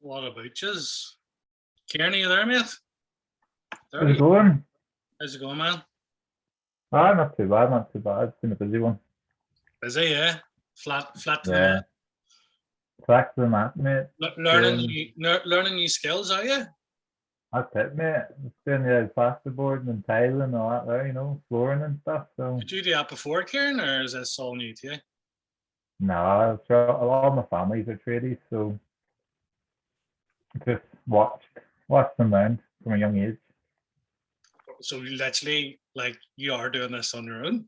What about yous? Kieran, are you there, mate? There How's it you go. going? How's it going, man? Not too bad, not too bad. It's been a busy one. Busy, yeah? Flat to the Yeah. mat. Back to the mat, mate. Learning new skills, are you? That's it, mate. It's doing the plasterboard and tiling and all that there, flooring and stuff. So, Did you do that before, Kieran, or is this all new to you? no, a lot of my family's are tradies, so just watched them learn from a young age. So you literally, like, you are doing this on your own?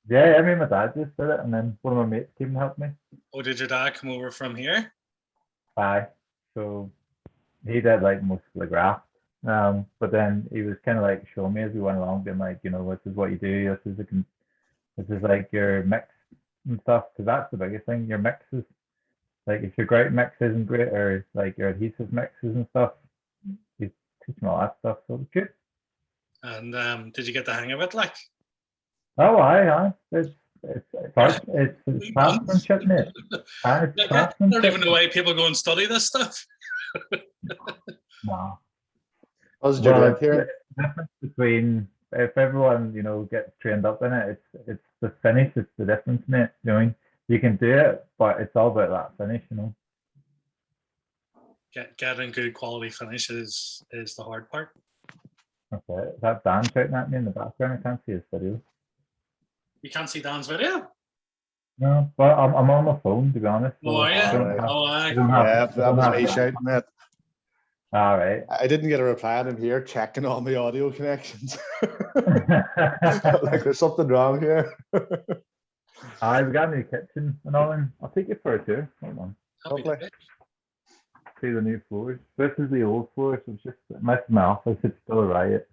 Yeah, I mean, my dad just did it, and then one of my mates came and helped me. Oh, did your dad come over from here? Aye. So he did like most of the graft. But then he was kind of like showing me as we went along, being like, this is what you do. This is like your mix and stuff. Because that's the biggest thing. Your mix is like if your grout mix isn't great, or like your adhesive mixes and stuff, you teach me all that stuff. So it's good. And did you get the hang of it? Like, Oh, aye. It's craftsmanship, mate. It's I craftsmanship. don't even know why people go and study this stuff. No. How's your Well, job here? the difference between if everyone gets trained up in it, it's the finish. It's the difference, mate. You can do it, but it's all about that finish. Getting good quality finish is the hard part. Okay, that Dan shouting at me in the background. I can't see his video. You can't see Dan's video? No, but I'm on my phone, to be honest. Oh, are you? I don't have- Oh, I aye. don't have- Yeah, I that don't was have me that. shouting, mate. All right. I didn't get a reply and I'm here checking all my audio connections. Like there's something wrong here. I've got a new kitchen and all. I'll take you for a tour. Hold on. Happy Lovely. days. See the new floors. This is the old floor, so it's just my office. It's still a riot.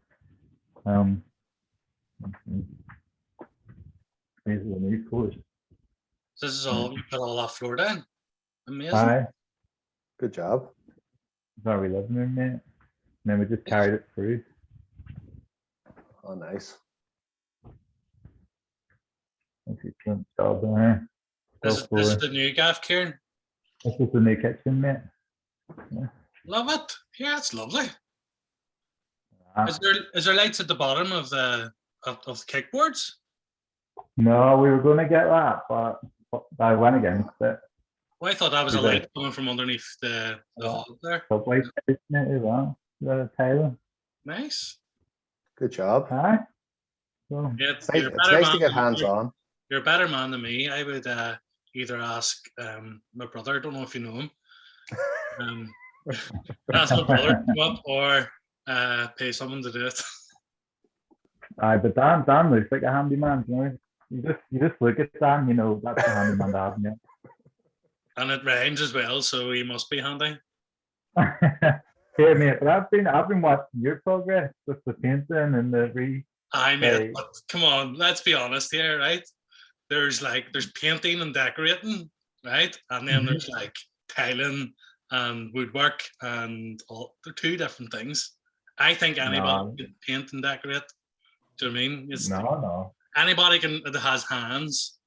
These are the new floors. This is all, you put all that floor down. Amazing. Aye, Good job. it's our wee living room, mate. And then we just carried it through. Oh, nice. Let's see, paint job there. This Floor. is the new gaff, Kieran. This is the new kitchen, mate. Love it. Yeah, it's lovely. Ah, Is there lights at the bottom of the kickboards? No, we were going to get that, but I went against it. Well, I thought that was a Is there- light coming from underneath the hall there. Subway station as well. The tiling. Nice. Good job. Aye. So, Yeah, It's nice to get hands on. You're a better man than me. I would either ask my brother, I don't know if you know him, ask my brother to come up or pay someone to do it. aye, but Dan looks like a handyman. You just look at Dan, that's a handyman to have. And it rhymes as well, so he must be handy. Hey, mate, but I've been watching your progress with the painting and the I mean, Hey. but come on, let's be honest here, right? There's painting and decorating, right? And then there's like tiling and woodwork and all. They're two different things. I think anybody No. can paint and decorate. Do you know what I mean? It's No. anybody that has hands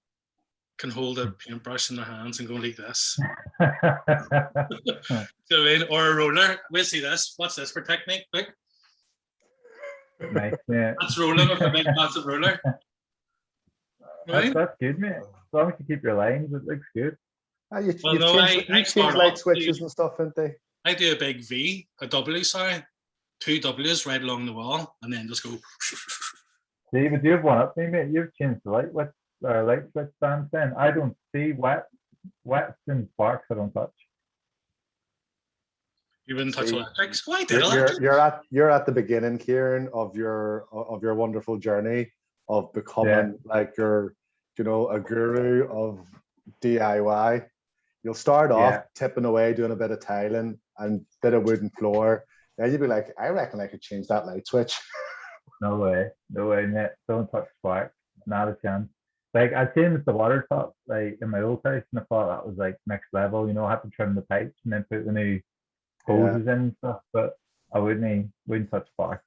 can hold a paintbrush in their hands and go like this. Do you know what I mean? Or a roller. We'll see this. What's this for technique? Look, Nice, mate. that's rolling with a big massive ruler. Right? That's good, mate. As long as you keep your lines, it looks good. You've Well, no, changed, I you've start changed light off switches and stuff, haven't they? I do a big V, a W, sorry, two W's right along the wall, and then just go. See, but you've one up me, mate. You've changed the light switch stands then. I don't see wets and sparks I don't touch. You wouldn't touch See, electrics. Why did You're, electric? you're at the beginning, Kieran, of your wonderful journey of becoming like a guru of DIY. You'll start off tipping away, doing a bit of tiling and bit of wooden floor. Then you'll be like, I reckon I could change that light switch. No way, mate. Don't touch sparks. Not a chance. Like I changed the water top like in my old house, and I thought that was like next level. I had to trim the pipes and then put the new hoses in and stuff. But I wouldn't touch sparks.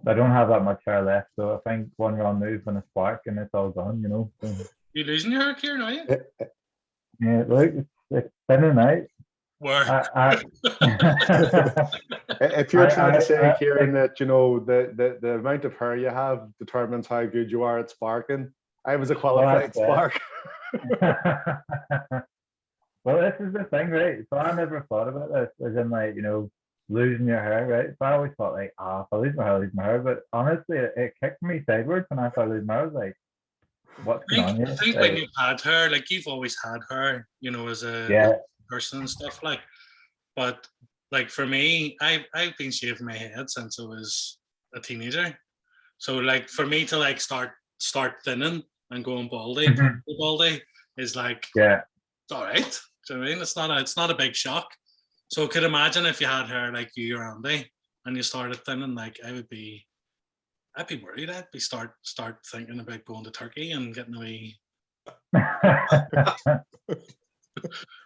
I don't have that much hair left, so I think one wrong move on a spark and it's all gone. So, You losing your hair, Kieran? Are you? yeah, look, it's thinning out. Where I, If you're trying to say, I, Kieran, that the amount of hair you have determines how good you are at sparking, I was a qualified that's it. spark. Well, this is the thing, right? So I never thought about this as in like, losing your hair, right? So I always thought like, if I lose my hair, I lose my hair. But honestly, it kicked me sideways when I started losing my hair. I was like, what's going on I here? think when you've had her, like you've always had her, as a Yeah. person and stuff like. But like for me, I've been shaving my head since I was a teenager. So like for me to like start thinning and going baldy, baldy is like Yeah. it's all right. Do you know what I mean? It's not a big shock. So I could imagine if you had hair like you or Andy and you started thinning, like I'd be worried. I'd be start thinking about going to Turkey and getting away.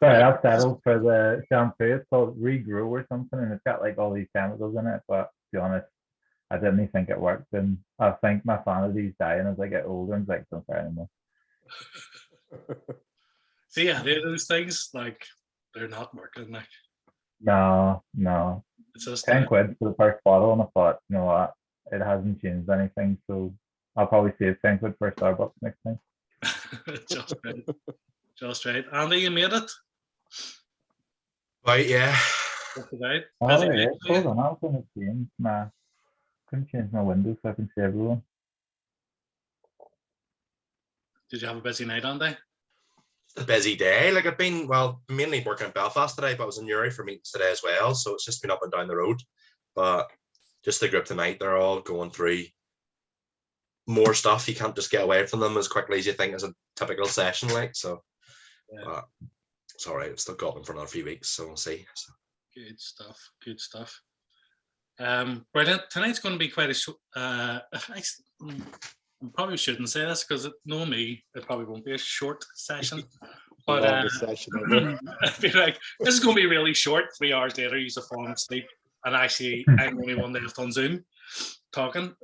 Sorry, I've settled for the shampoo. It's called Regrow or something, and it's got like all these chemicals in it. But to be honest, I didn't think it worked, and I think my sanity's dying as I get older. And it's like, don't care anymore. See, yeah, those things like they're not working. Like No, it's just 10 quid for the first bottle, and I thought, you know what, it hasn't changed anything, so I'll probably save 10 quid for a Starbucks next time. just right. Just right. Andy, you made it. Right, yeah. Right. Oh yeah, hold on, I was gonna change my couldn't change my window so I can see everyone. Did you have a busy night, Andy? A busy day. Like I've been, mainly working in Belfast today, but I was in Newry for meetings today as well. So it's just been up and down the road. But just the group tonight, they're all going through more stuff. You can't just get away from them as quickly as you think as a typical session, like so. Yeah. It's all right. I've still got them for another few weeks, so we'll see. So. Good stuff. Good stuff. Brilliant. Tonight's going to be quite a short. I probably shouldn't say this because knowing me, it probably won't be a short session. But I feel like this is going to be really short. 3 hours later, you're falling asleep, and actually, I'm only one left on Zoom talking.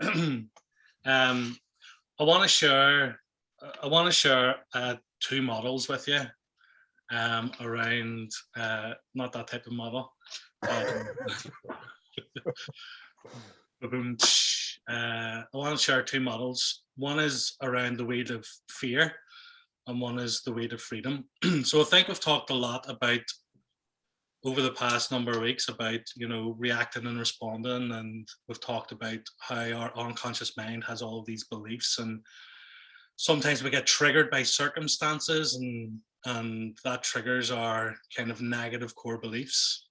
I want to share 2 models with you around not that type of model. I want to share 2 models. One is around the wheel of fear, and one is the wheel of freedom. So I think we've talked a lot about over the past number of weeks about reacting and responding, and we've talked about how our unconscious mind has all of these beliefs, and sometimes we get triggered by circumstances, and that triggers our kind of negative core beliefs.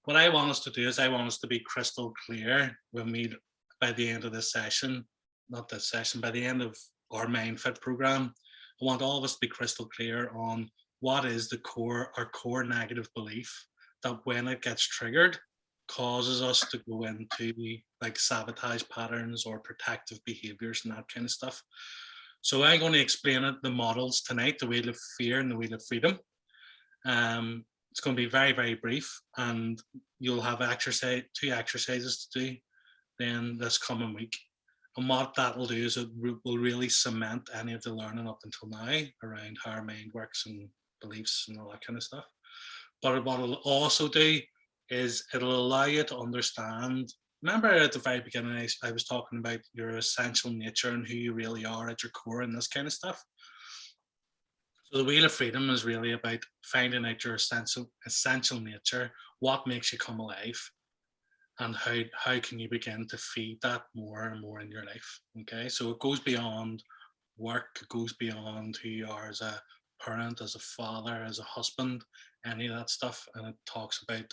What I want us to do is I want us to be crystal clear when by the end of this session, not this session, by the end of our Mind Fit program, I want all of us to be crystal clear on what is our core negative belief that when it gets triggered causes us to go into like sabotage patterns or protective behaviors and that kind of stuff. So I'm going to explain the models tonight, the wheel of fear and the wheel of freedom. It's going to be very, very brief, and you'll have 2 exercises to do then this coming week. And what that will do is it will really cement any of the learning up until now around how our mind works and beliefs and all that kind of stuff. But what it'll also do is it'll allow you to understand. Remember at the very beginning, I was talking about your essential nature and who you really are at your core and this kind of stuff. So the wheel of freedom is really about finding out your essential nature, what makes you come alive, and how can you begin to feed that more and more in your life. Okay, so it goes beyond work, it goes beyond who you are as a parent, as a father, as a husband, any of that stuff, and it talks about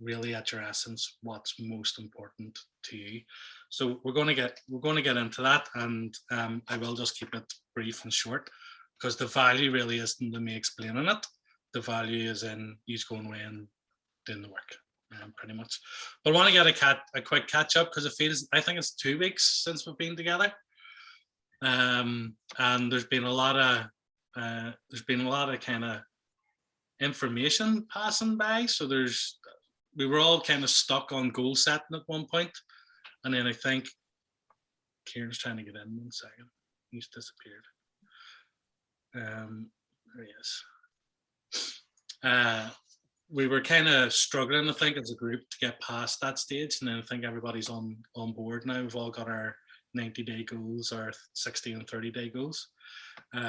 really at your essence what's most important to you. So we're going to get into that, and I will just keep it brief and short, because the value really isn't in me explaining it. The value is in you going away and doing the work, pretty much. But I want to get a quick catch up because I think it's 2 weeks since we've been together, and there's been a lot of kind of information passing by. So we were all kind of stuck on goal setting at one point, and then I think Kieran's trying to get in 1 second. He's disappeared. There he is. we were kind of struggling, I think, as a group to get past that stage, and then I think everybody's on board now. We've all got our 90-day goals, our 60 and 30-day goals,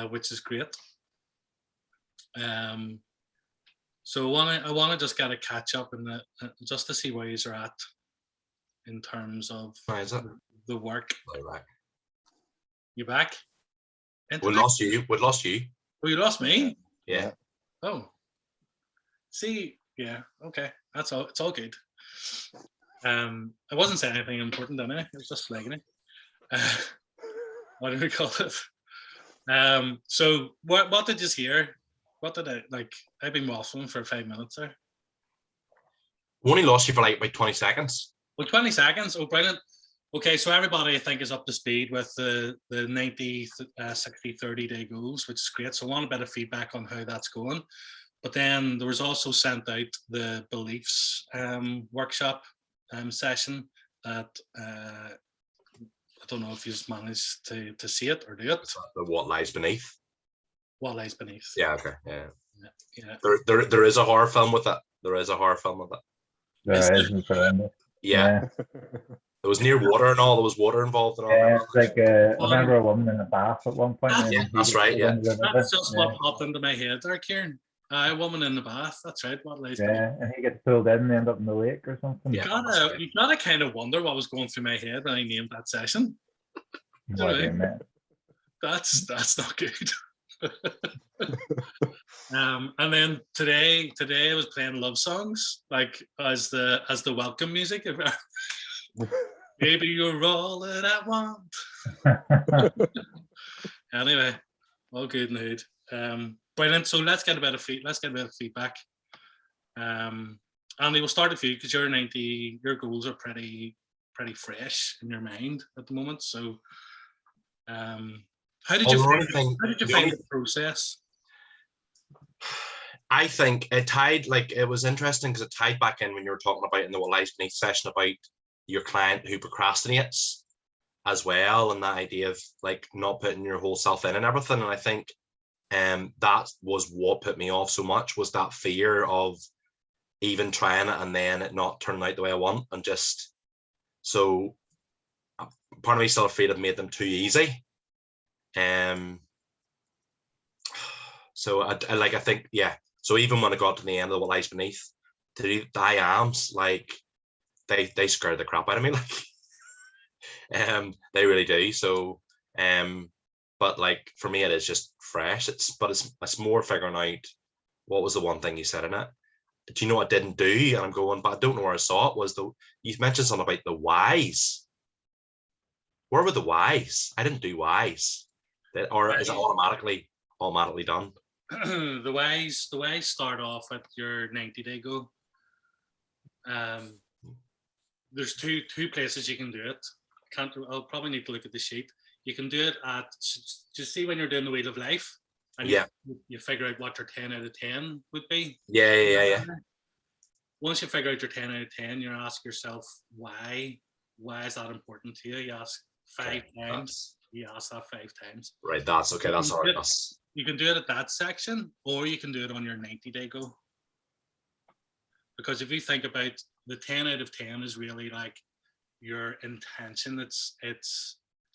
which is great. So I want to just get a catch up and just to see where you're at in terms of Why is it? the work. Right. You back? We Internet? lost you. We lost you. Oh, you lost me? Yeah. Oh. See, yeah, okay. That's all. It's all good. I wasn't saying anything important, did I? I was just flagging it. What do we call it? So what did you hear? What did I like? I've been waffling for 5 minutes there. We only lost you for like 20 seconds. Well, 20 seconds. Oh, brilliant. Okay, so everybody I think is up to speed with the 90, 60, 30-day goals, which is great. So I want a bit of feedback on how that's going. But then there was also sent out the beliefs workshop session that I don't know if you just managed to see it or do it. The what lies beneath. What lies beneath? Yeah. Okay. Yeah. Yeah. There is a horror film with it. There is a horror film with it. There is horrendous. Yeah. It was near water and all. There was water involved and all. Yeah, it's like I remember a woman in a bath at one point. Yeah, and he that's gets right, pulled yeah. into the river. That's just Yeah. what popped into my head there, Kieran. A woman in the bath. That's right. What lies beneath? Yeah, and he gets pulled in and end up in the lake or something. Yeah. You gotta kind of wonder what was going through my head when I named that session. No idea, man. That's not good. And then today I was playing love songs like as the welcome music. Maybe you're all that I want. Anyway, all good mood. Brilliant. So let's get a bit of feedback. Andy, we'll start with you because your goals are pretty fresh in your mind at the moment. So how did you find the process? I think it tied, it was interesting because it tied back in when you were talking about in the What Lies Beneath session about your client who procrastinates as well, and that idea of not putting your whole self in and everything. And I think that was what put me off so much, was that fear of even trying it and then it not turning out the way I want. And just, so part of me still afraid I've made them too easy. So I think, yeah. So even when I got to the end of What Lies Beneath, the IAMs, they scared the crap out of me. They really do. So, but for me, it is just fresh. It's more figuring out what was the one thing you said in it. Do you know what I didn't do? And I'm going, but I don't know where I saw it. Was you mentioned something about the whys. Where were the whys? I didn't do whys. Or is it automatically done? The whys start off at your 90-day goal. There's two places you can do it. I'll probably need to look at the sheet. You can do it at, just see when you're doing the Wheel of Life, and you figure out what your 10 out of 10 would be. Yeah. Once you figure out your 10 out of 10, you ask yourself why is that important to you? You ask 5 times. You ask that 5 times. Right, that's okay. That's all right. You can do it at that section, or you can do it on your 90-day goal. Because if you think about the 10 out of 10 is really your intention. It's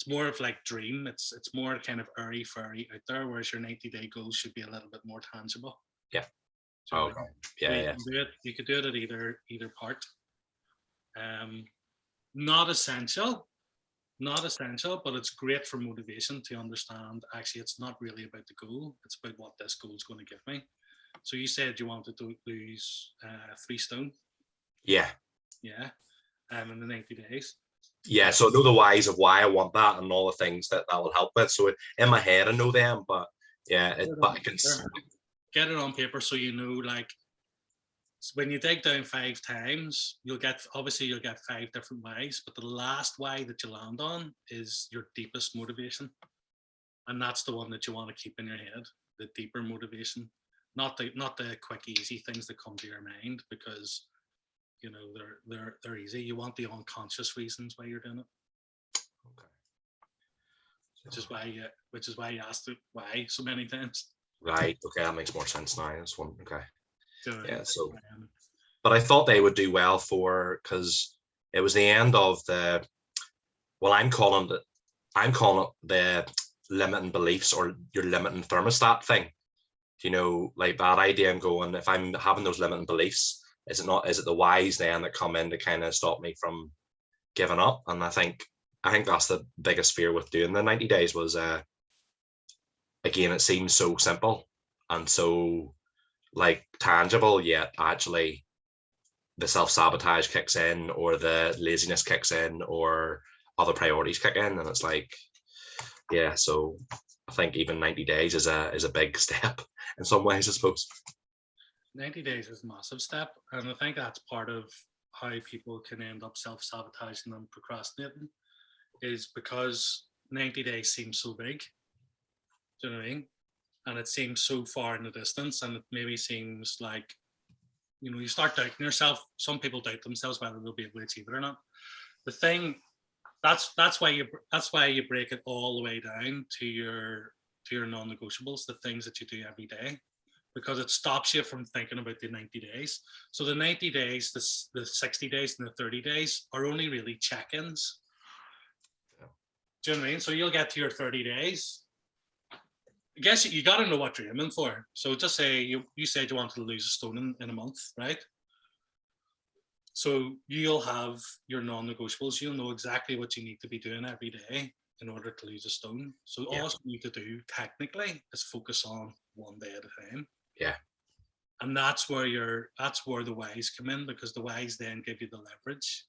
more of dream. It's more kind of airy fairy out there, whereas your 90-day goal should be a little bit more tangible. Yeah. So okay. Yeah. You could do it at either part. Not essential, but it's great for motivation to understand actually it's not really about the goal, it's about what this goal is going to give me. So you said you wanted to lose 3 stone. Yeah. In the 90 days. Yeah, so I know the whys of why I want that and all the things that will help with. So in my head I know them, but yeah, I can get it on paper so you know, when you dig down 5 times, you'll get 5 different whys, but the last why that you land on is your deepest motivation. And that's the one that you want to keep in your head, the deeper motivation, not the quick, easy things that come to your mind, because they're easy. You want the unconscious reasons why you're doing it. Okay. Which is why you asked it why so many times. Right. Okay, that makes more sense now. This one. Okay. Do it. Yeah, so Um, but I thought they would do well because it was the end of the well, I'm calling it the limiting beliefs or your limiting thermostat thing. You know, like that idea. I'm going, if I'm having those limiting beliefs, is it the whys then that come in to kind of stop me from giving up? And I think that's the biggest fear with doing the 90 days was again, it seems so simple and so like tangible, yet actually the self-sabotage kicks in or the laziness kicks in or other priorities kick in, and it's like, yeah, so I think even 90 days is a big step in some ways, I suppose. 90 days is a massive step. And I think that's part of how people can end up self sabotaging and procrastinating, is because 90 days seems so big. Do you know what I mean? And it seems so far in the distance. And it maybe seems like, you start doubting yourself. Some people doubt themselves whether they'll be able to achieve it or not. The thing that's why you break it all the way down to your non-negotiables, the things that you do every day, because it stops you from thinking about the 90 days. So the 90 days, the 60 days, and the 30 days are only really check-ins. Do you know what I mean? So you'll get to your 30 days. I guess you got to know what you're aiming for. So just say you said you wanted to lose a stone in a month, right? So you'll have your non-negotiables. You'll know exactly what you need to be doing every day in order to lose a stone. So all you need to do technically is focus on one day at a time. Yeah. And that's where the whys come in, because the whys then give you the leverage.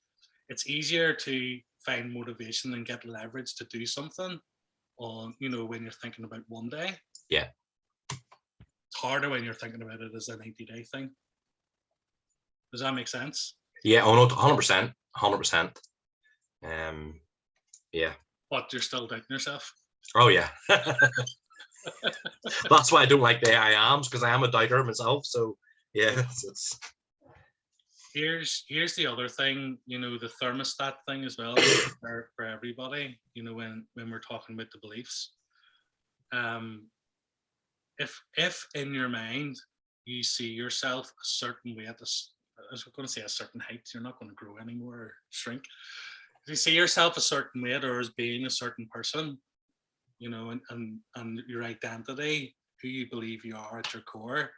It's easier to find motivation and get leverage to do something on, when you're thinking about one day. Yeah. It's harder when you're thinking about it as a 90-day thing. Does that make sense? Yeah, oh no, 100%. 100%. Yeah. But you're still doubting yourself. Oh yeah. That's why I don't like the I ams, because I am a doubter myself. So yeah, it's Here's the other thing, the thermostat thing as well for everybody, when we're talking about the beliefs. If in your mind you see yourself a certain weight, I was going to say a certain height, you're not going to grow anymore or shrink. If you see yourself a certain weight or as being a certain person, and your identity, who you believe you are at your core,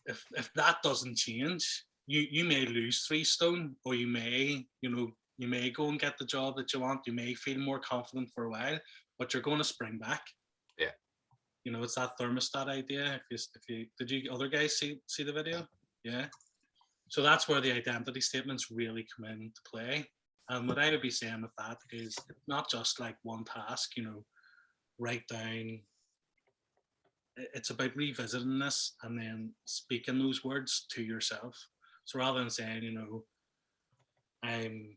if that doesn't change, you may lose 3 stone, or you may go and get the job that you want. You may feel more confident for a while, but you're going to spring back. Yeah. It's that thermostat idea. If you did you other guys see the video? Yeah. So that's where the identity statements really come into play. And what I would be saying with that is, it's not just like one task, write down. It's about revisiting this and then speaking those words to yourself. So rather than saying, I'm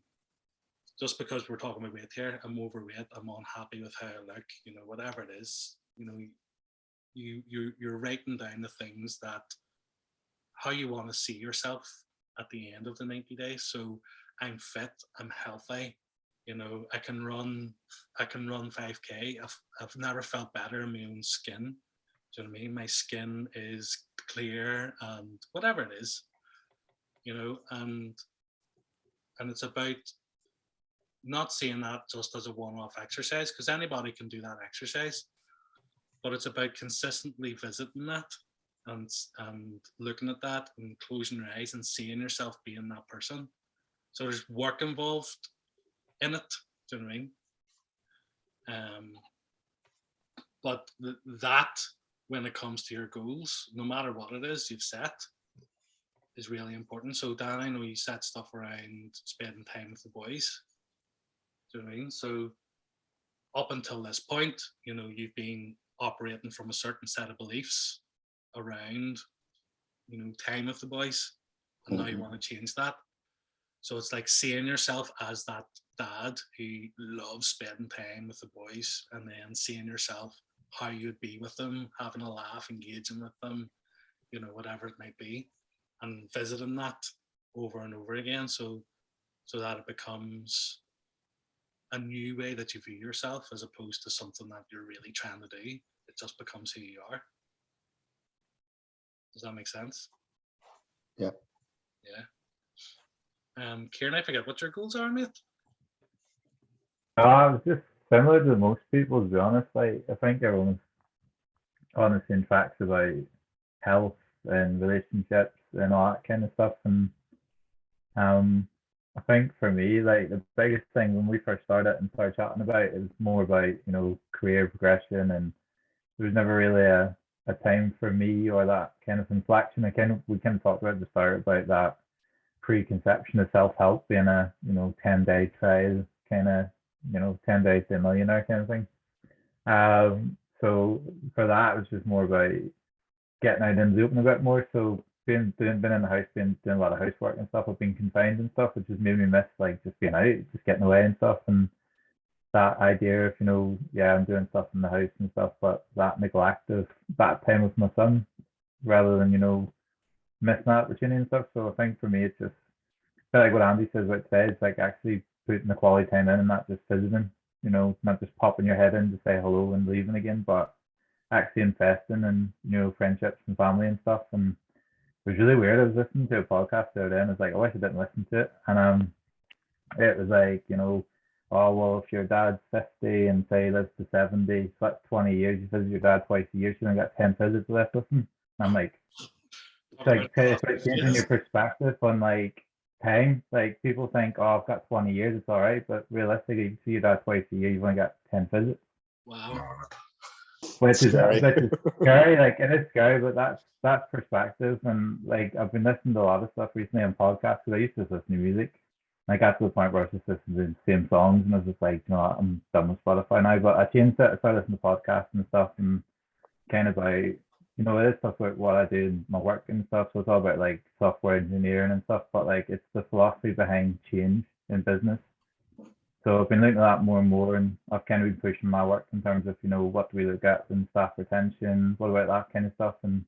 just because we're talking about weight here, I'm overweight, I'm unhappy with how I look, whatever it is, you're writing down the things that how you want to see yourself at the end of the 90 days. So I'm fit, I'm healthy, I can run 5K. I've never felt better in my own skin. Do you know what I mean? My skin is clear and whatever it is, and it's about not seeing that just as a one-off exercise, because anybody can do that exercise, but it's about consistently visiting that and looking at that and closing your eyes and seeing yourself being that person. So there's work involved in it. Do you know what I mean? But that, when it comes to your goals, no matter what it is you've set, is really important. So Dan, I know you set stuff around spending time with the boys. Do you know what I mean? So up until this point, you've been operating from a certain set of beliefs around, time with the boys, and now you want to change that. So it's like seeing yourself as that dad who loves spending time with the boys, and then seeing yourself how you'd be with them, having a laugh, engaging with them, whatever it might be, and visiting that over and over again, so that it becomes a new way that you view yourself, as opposed to something that you're really trying to do. It just becomes who you are. Does that make sense? Yeah. Kieran, I forget what your goals are, mate. I was just similar to most people, to be honest. Like, I think everyone's on the same tracks about health and relationships and all that kind of stuff. And I think for me, like the biggest thing when we first started and started chatting about it was more about, career progression, and there was never really a time for me or that kind of inflection. We kind of talked about at the start about that preconception of self-help being a 10-day trial kind of 10 days to a millionaire kind of thing. So for that, it was just more about getting out into the open a bit more. So been in the house, been doing a lot of housework and stuff. I've been confined and stuff, which has made me miss like just being out, just getting away and stuff. And that idea of I'm doing stuff in the house and stuff, but that neglect of that time with my son, rather than missing that opportunity and stuff. So I think for me, it's just like what Andy says about today. It's like actually putting the quality time in and not just visiting. Not just popping your head in to say hello and leaving again, but actually investing in friendships and family and stuff. And it was really weird. I was listening to a podcast the other day, and I was like, I wish I didn't listen to it. And it was like, oh well, if your dad's 50 and say he lives to 70, so that's 20 years. You visit your dad twice a year, so you only got 10 visits left with him. And I'm like, it's like changing your perspective on like time. Like people think, oh, I've got 20 years, it's all right, but realistically, you see your dad twice a year, you've only got 10 visits. Wow. Which is Scary. scary. Like it is scary, but that's perspective. And like I've been listening to a lot of stuff recently on podcasts because I used to listen to music. And I got to the point where I was just listening to the same songs, and I was just like, I'm done with Spotify now. But I changed it. I started listening to podcasts and stuff, and kind of like, it is stuff about what I do in my work and stuff. So it's all about like software engineering and stuff, but like it's the philosophy behind change in business. So I've been looking at that more and more, and I've kind of been pushing my work in terms of, what do we look at in staff retention, what about that kind of stuff, and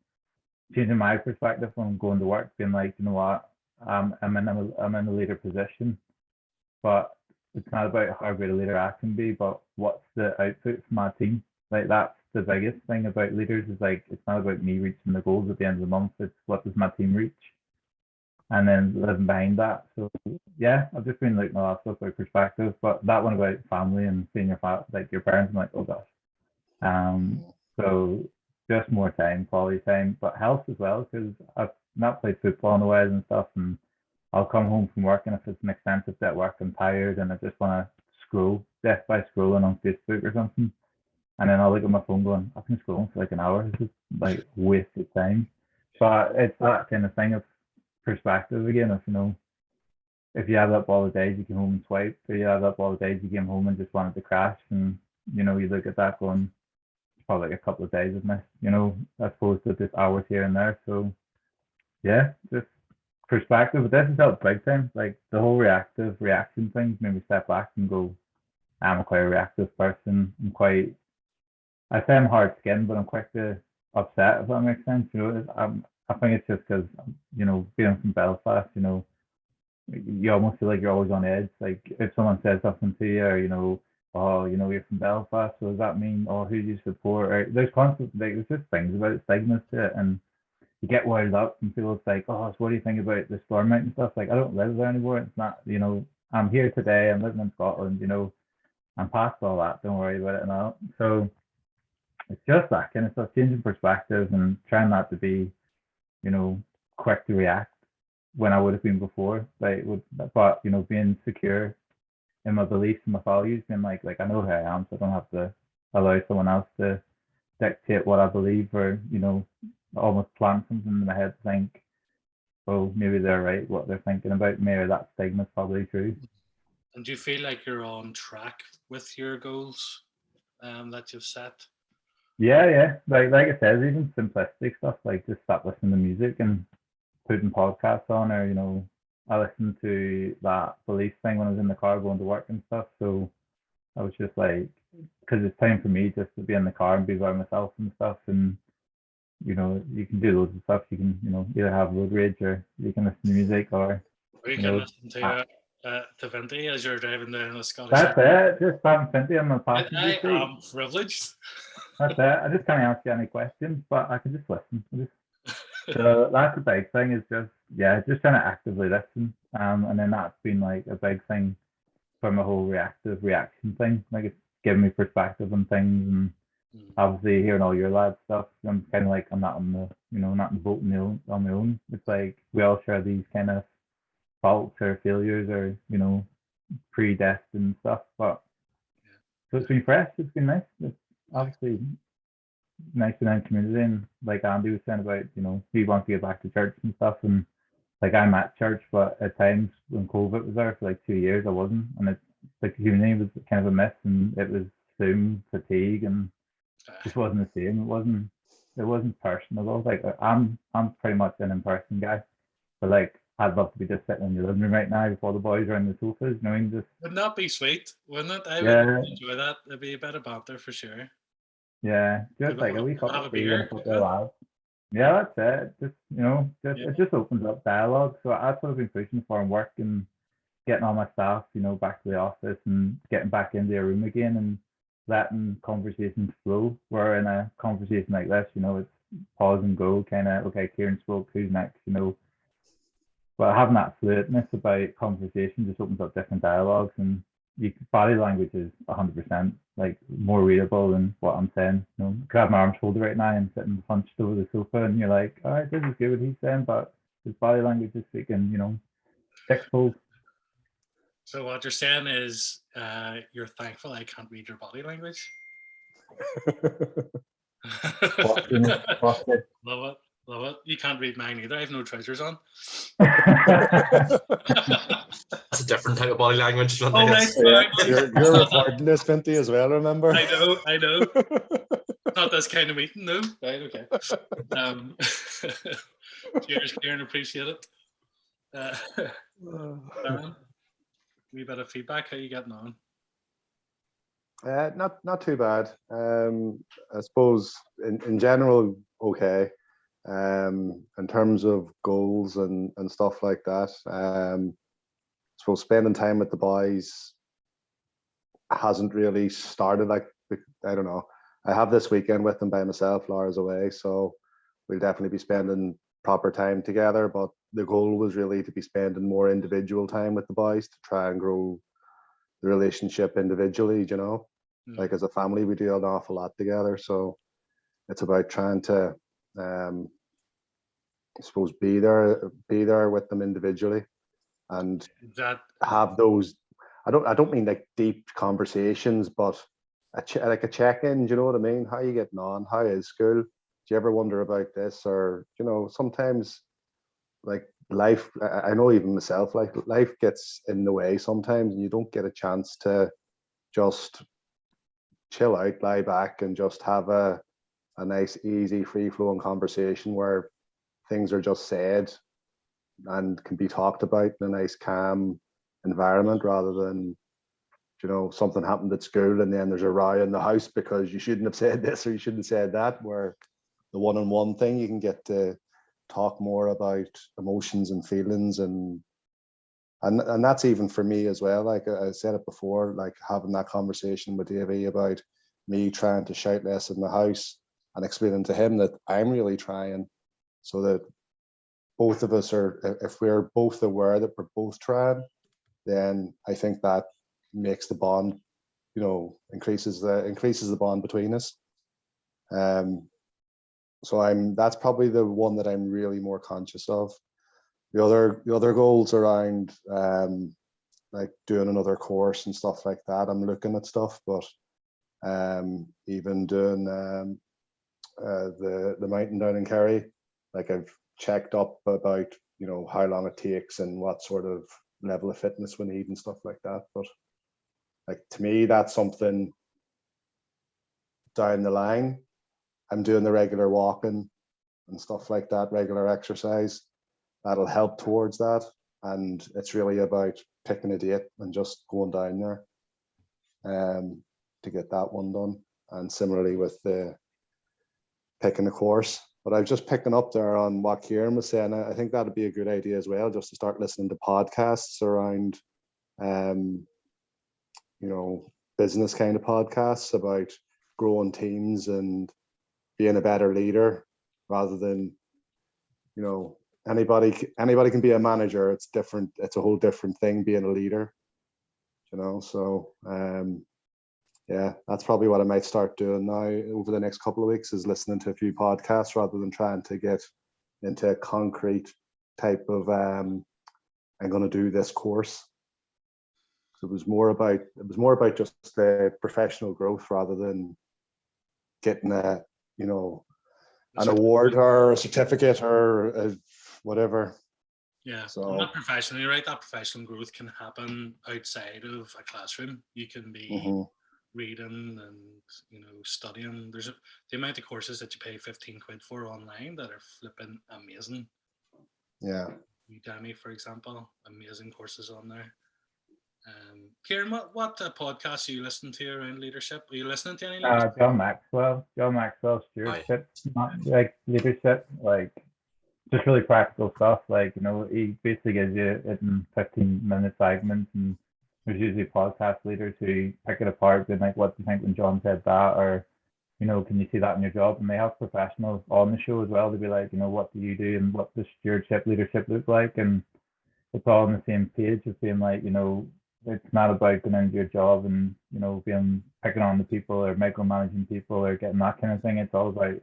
changing my perspective when going to work, being like, what, I'm in a leader position, but it's not about how great a leader I can be, but what's the output for my team. Like that's the biggest thing about leaders is like, it's not about me reaching the goals at the end of the month, it's what does my team reach, and then living behind that. So yeah, I've just been looking at that stuff about perspective, but that one about family and seeing your parents, I'm like, oh gosh. So just more time, quality time, but health as well, because I've not played football in a while and stuff, and I'll come home from work, and if it's an expensive day at work, I'm tired and I just want to scroll, death by scrolling on Facebook or something. And then I'll look at my phone going, I've been scrolling for like an hour. This is like wasted time. But it's that kind of thing of perspective again, of if you add up all the days you came home and swiped, or you add up all the days you came home and just wanted to crash, and you look at that going, it's probably like a couple of days of missed, as opposed to just hours here and there. So yeah, just perspective. But this has helped big time. Like the whole reaction thing made me step back and go, I'm quite a reactive person. I say I'm hard skinned, but I'm quick to upset, if that makes sense. I think it's just because, being from Belfast, you almost feel like you're always on edge. Like if someone says something to you, or oh, you're from Belfast, so does that mean, oh, who do you support? Or there's constant, like, there's just things about it, stigmas to it, and you get wired up and people like, oh, so what do you think about the Stormont and stuff? Like, I don't live there anymore. It's not, I'm here today, I'm living in Scotland, I'm past all that, don't worry about it and all. So it's just that kind of stuff, changing perspective and trying not to be, quick to react when I would have been before. But being secure in my beliefs and my values, being like I know who I am, so I don't have to allow someone else to dictate what I believe, or almost plant something in my head to think, oh, maybe they're right, what they're thinking about me, or that stigma's probably true. And do you feel like you're on track with your goals that you've set? Yeah. Like I said, even simplistic stuff like just stop listening to music and putting podcasts on, or I listened to that Police thing when I was in the car going to work and stuff. So I was just like, because it's time for me just to be in the car and be by myself and stuff. And you can do loads of stuff. You can either have road rage, or you can listen to music, or you can listen to Vinty as you're driving down the Scottish. That's it. Just having Vinty on my passenger seat. I am privileged. That's it. I just can't ask you any questions, but I can just listen. So that's a big thing. Is just trying to actively listen. And then that's been like a big thing for my whole reaction thing. Like it's giving me perspective on things, and Mm. obviously hearing all your lads stuff, I'm kind of like I'm not on the not in the boat on my own. It's like we all share these kind of faults or failures or predestined stuff. But so it's been fresh. It's been nice. It's obviously nice to know community, and like Andy was saying about he wants to get back to church and stuff, and like I'm at church, but at times when COVID was there for like 2 years, I wasn't, and it's like the community was kind of a miss, and it was Zoom fatigue, and just wasn't the same. It wasn't personable. Like I'm pretty much an in-person guy, but like I'd love to be just sitting in your living room right now before the boys are on the sofas, just Wouldn't that be sweet? Wouldn't it? I would yeah, enjoy that. It'd be a bit of banter for sure. yeah, just Maybe like a wee cup have a of tea and a beer. couple of lads. Yeah, that's it. Just Yeah. it just opens up dialogue. So that's what I've been pushing for in work and getting all my staff, back to the office and getting back into a room again and letting conversations flow. Where in a conversation like this, it's pause and go, kind of okay, Kieran spoke, who's next, But having that fluidness about conversation just opens up different dialogues, and body language is 100% like more readable than what I'm saying. I could have my arms folded right now and sitting hunched over the sofa, and you're like, all right, this is good what he's saying, but his body language is speaking, sixfold. So what you're saying is you're thankful I can't read your body language. Fuck it. Love it. Love it. You can't read mine either. I have no trousers on. That's a different type of body language. Oh, right. You're recording this, Vinty, as well, remember? I know. Not this kind of meeting, no. Right, okay. Cheers, Kieran. Appreciate it. Darren, wee bit of feedback. How you getting on? Not too bad. I suppose in general, okay. In terms of goals and stuff like that, I suppose spending time with the boys hasn't really started. Like, I don't know. I have this weekend with them by myself. Laura's away, so we'll definitely be spending proper time together. But the goal was really to be spending more individual time with the boys to try and grow the relationship individually. Like as a family, we do an awful lot together. So it's about trying to, I suppose, be there with them individually, and have those. I don't mean like deep conversations, but like a check-in. Do you know what I mean? How are you getting on? How is school? Do you ever wonder about this? Or sometimes like life. I know even myself, like life gets in the way sometimes, and you don't get a chance to just chill out, lie back, and just have a nice, easy, free-flowing conversation where things are just said and can be talked about in a nice, calm environment, rather than something happened at school and then there's a row in the house because you shouldn't have said this or you shouldn't have said that. Where the one-on-one thing, you can get to talk more about emotions and feelings, and that's even for me as well. Like I said it before, like having that conversation with Davey about me trying to shout less in the house and explaining to him that I'm really trying, so that both of us are, if we're both aware that we're both trying, then I think that makes the bond, increases the bond between us. So that's probably the one that I'm really more conscious of. The other goals around like doing another course and stuff like that, I'm looking at stuff, but even doing the mountain down in Kerry, like I've checked up about how long it takes and what sort of level of fitness we need and stuff like that. But like, to me, that's something down the line. I'm doing the regular walking and stuff like that, regular exercise. That'll help towards that. And it's really about picking a date and just going down there to get that one done. And similarly with the picking the course. But I've just picking up there on what Kieran was saying. I think that'd be a good idea as well, just to start listening to podcasts around business kind of podcasts about growing teams and being a better leader, rather than you know, anybody can be a manager. It's different. It's a whole different thing being a leader, you know. So yeah, that's probably what I might start doing now over the next couple of weeks, is listening to a few podcasts rather than trying to get into a concrete type of I'm going to do this course. So it was more about just the professional growth rather than getting a, you know, an award or a certificate or whatever. Yeah, So not professionally, right? That professional growth can happen outside of a classroom. You can be reading and, you know, studying. There's the amount of courses that you pay 15 quid for online that are flipping amazing. Yeah. Udemy, for example, amazing courses on there. Kieran, what podcasts are you listening to around leadership? Are you listening to any leadership? John Maxwell, stewardship, not like leadership, like just really practical stuff. Like, you know, he basically gives you it in 15-minute segments, and there's usually podcast leaders who pick it apart and like, what do you think when John said that? Or, you know, can you see that in your job? And they have professionals on the show as well to be like, you know, what do you do and what does stewardship leadership look like? And it's all on the same page of being like, you know, it's not about going into your job and, you know, being picking on the people or micromanaging people or getting that kind of thing. It's all about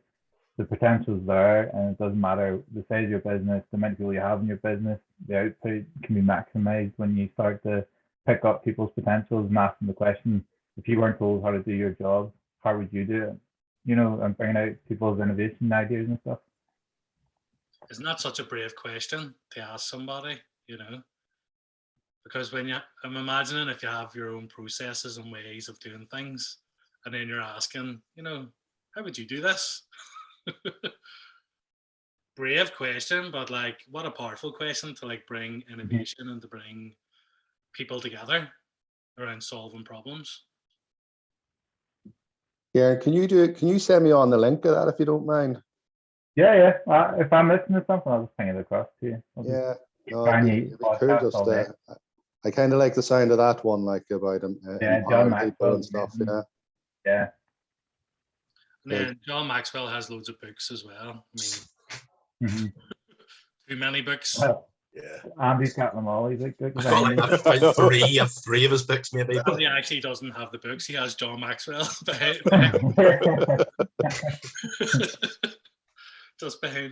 the potential's there, and it doesn't matter the size of your business, the amount of people you have in your business, the output can be maximized when you start to pick up people's potentials and ask them the question, if you weren't told how to do your job, how would you do it? You know, and bringing out people's innovation ideas and stuff. Isn't that such a brave question to ask somebody, you know? Because when I'm imagining if you have your own processes and ways of doing things, and then you're asking, you know, how would you do this? Brave question, but like, what a powerful question to like bring innovation and to bring people together around solving problems. Yeah, can you send me on the link of that if you don't mind? Yeah. If I'm listening to something, I'll just ping it across to you. Yeah, no, it'd be cool. Just I kind of like the sound of that one, like about John people and stuff. Yeah. And then John Maxwell has loads of books as well. I mean, too many books. Well, Yeah. Andy's got them all. He's like, I've got three of his books, maybe. But he actually doesn't have the books. He has John Maxwell just behind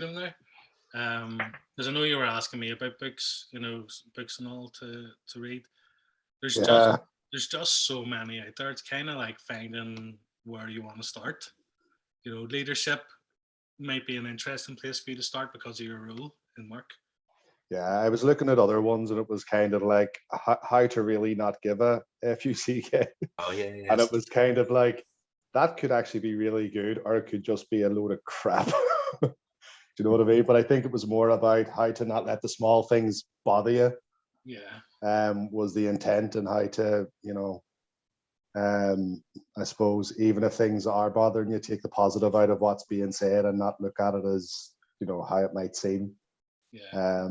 him there. Because I know you were asking me about books, you know, books and all to read. There's just so many out there. It's kind of like finding where you want to start. You know, leadership might be an interesting place for you to start because of your role in work. Yeah, I was looking at other ones and it was kind of like how to really not give a FUCK. Oh yeah, yes. And it was kind of like that could actually be really good, or it could just be a load of crap. Do you know what I mean? But I think it was more about how to not let the small things bother you. Yeah. Was the intent, and how to, you know, I suppose even if things are bothering you, take the positive out of what's being said and not look at it as, you know, how it might seem. Yeah.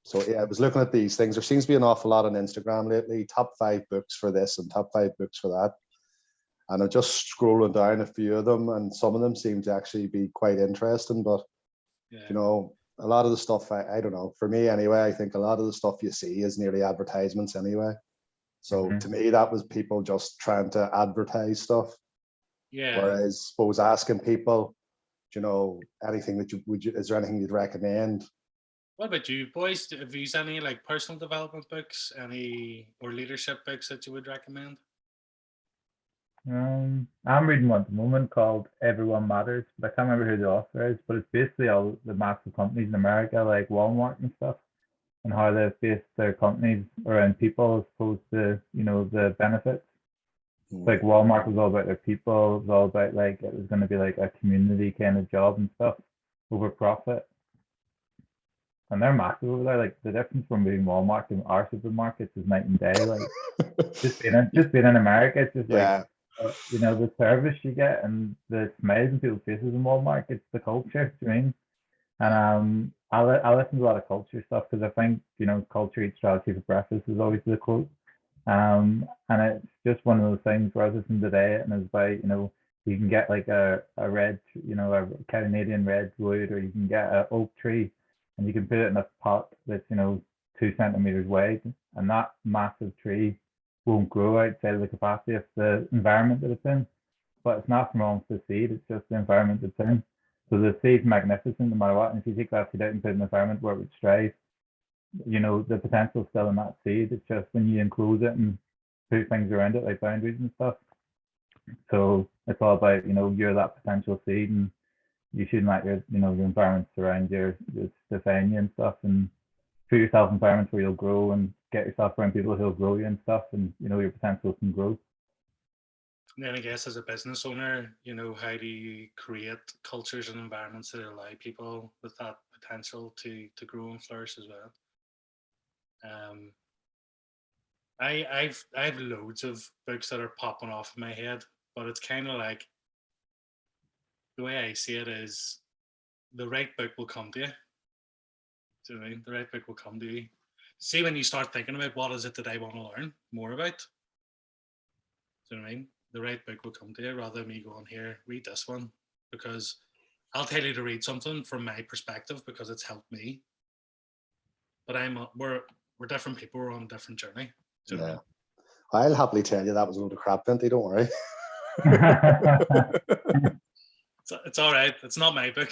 So yeah, I was looking at these things. There seems to be an awful lot on Instagram lately. Top 5 books for this and top 5 books for that. And I'm just scrolling down a few of them, and some of them seem to actually be quite interesting. But you know, a lot of the stuff, I don't know. For me anyway, I think a lot of the stuff you see is nearly advertisements anyway. So to me, that was people just trying to advertise stuff. Yeah. Whereas, I suppose asking people, you know, anything that is there anything you'd recommend? What about you, boys? Have you any like personal development books, or leadership books that you would recommend? I'm reading one at the moment called Everyone Matters, but I can't remember who the author is. But it's basically all the massive companies in America, like Walmart and stuff, and how they've based their companies around people as opposed to, you know, the benefits. Like Walmart was all about their people. It was all about like it was going to be like a community kind of job and stuff over profit. And they're massive over there. Like the difference from being Walmart and our supermarkets is night and day. Like just being in America, it's just like you know, the service you get and the smiles in people's faces in Walmart. It's the culture. Do you mean? And I listen to a lot of culture stuff because I think, you know, culture eats strategy for breakfast is always the quote. And it's just one of those things where I was listening today, and it's about, you know, you can get like a red, you know, a Canadian redwood, or you can get an oak tree. and you can put it in a pot that's 2 centimeters wide, and that massive tree won't grow outside of the capacity of the environment that it's in. But it's not from wrong with the seed; it's just the environment it's in. So the seed's magnificent no matter what. And if you take that seed out and put it in an environment where it would strive, the potential's still in that seed. It's just when you enclose it and put things around it like boundaries and stuff. So it's all about, you're that potential seed, and you shouldn't let your environment surround you, just define you and stuff, and put yourself in environments where you'll grow and get yourself around people who'll grow you and stuff, and your potential can grow. And then I guess as a business owner, how do you create cultures and environments that allow people with that potential to grow and flourish as well? I've loads of books that are popping off in my head, but it's kind of like, the way I see it is, the right book will come to you. Do you know what I mean? The right book will come to you. See, when you start thinking about what is it that I want to learn more about, do you know what I mean? The right book will come to you, rather than me going, here, read this one, because I'll tell you to read something from my perspective because it's helped me. But we're different people. We're on a different journey. Do you know what I mean? I'll happily tell you that was a load of crap, Vinty, don't worry. It's all right. It's not my book.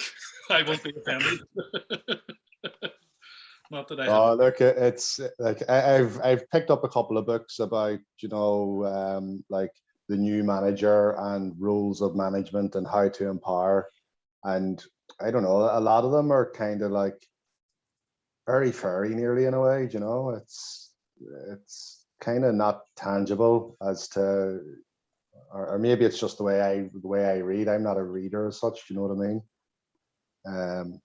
I won't be offended. Not that I have. Oh, look, it's like I've picked up a couple of books about like the new manager and rules of management and how to empower, and I don't know, a lot of them are kind of like very fairy nearly in a way. It's kind of not tangible as to, or maybe it's just the way I read. I'm not a reader as such. You know what I mean?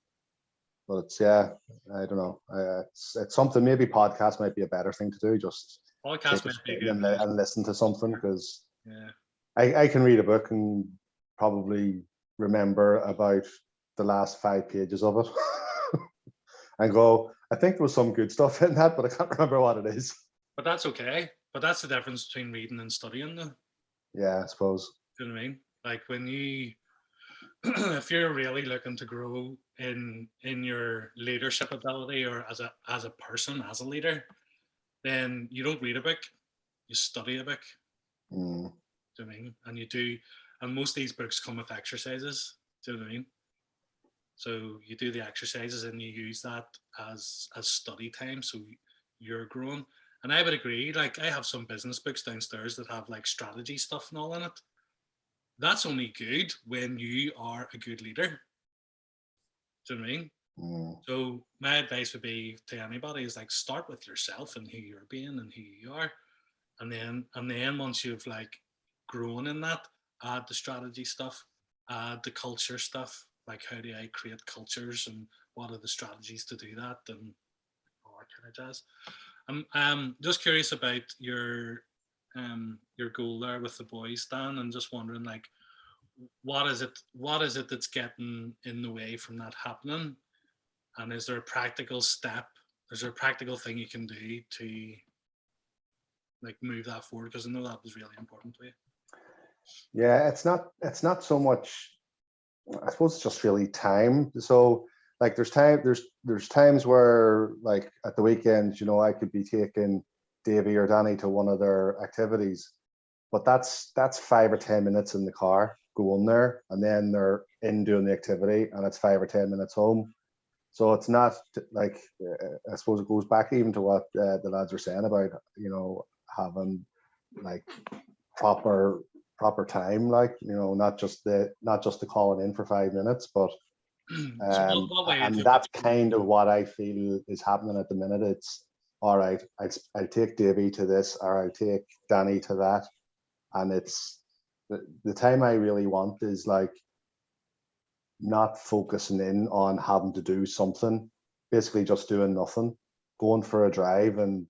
But it's, I don't know. It's something. Maybe podcast might be a better thing to do. Just podcast might be good and listen to something, because yeah, I can read a book and probably remember about the last 5 pages of it and go, I think there was some good stuff in that, but I can't remember what it is. But that's okay. But that's the difference between reading and studying, though. Yeah, I suppose. Do you know what I mean? Like when you, if you're really looking to grow in your leadership ability, or as a person, as a leader, then you don't read a book, you study a book. Mm. Do you know what I mean? And you do, and most of these books come with exercises. Do you know what I mean? So you do the exercises and you use that as study time, so you're growing. And I would agree, like I have some business books downstairs that have like strategy stuff and all in it. That's only good when you are a good leader. Do you know what I mean? Mm. So my advice would be to anybody is like, start with yourself and who you're being and who you are. And then once you've like grown in that, add the strategy stuff, add the culture stuff, like how do I create cultures and what are the strategies to do that, and all that kind of jazz. I'm just curious about your goal there with the boys, Dan, and just wondering like, what is it that's getting in the way from that happening, and is there a practical step, is there a practical thing you can do to like move that forward, because I know that was really important to you. Yeah, it's not so much, I suppose it's just really time. So like there's times where like at the weekends, I could be taking Davy or Danny to one of their activities, but that's 5 or 10 minutes in the car going there, and then they're in doing the activity, and it's 5 or 10 minutes home. So it's not like, I suppose it goes back even to what the lads were saying about, having like proper time, like, not just the calling in for 5 minutes, but So what way and that's kind of what I feel is happening at the minute. It's all right, I'll take Davy to this, or I'll take Danny to that, and it's the time I really want is like not focusing in on having to do something, basically just doing nothing, going for a drive and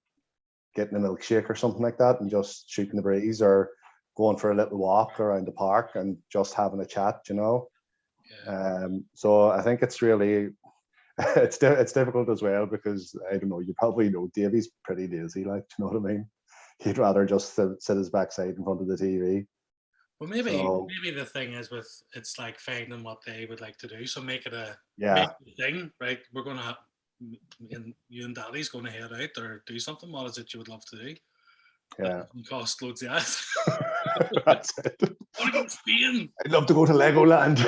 getting a milkshake or something like that and just shooting the breeze, or going for a little walk around the park and just having a chat, Yeah. So I think it's really it's difficult as well, because I don't know, you probably know Davy's pretty lazy, like, you know what I mean? He'd rather just sit his backside in front of the TV. Well, maybe the thing is it's like finding what they would like to do. So make it a Yeah, thing, right? We're gonna and you and Daddy's going to head out or do something. What is it you would love to do? Yeah. It costs loads of ass. That's it. I want to go to Spain. I'd love to go to Legoland.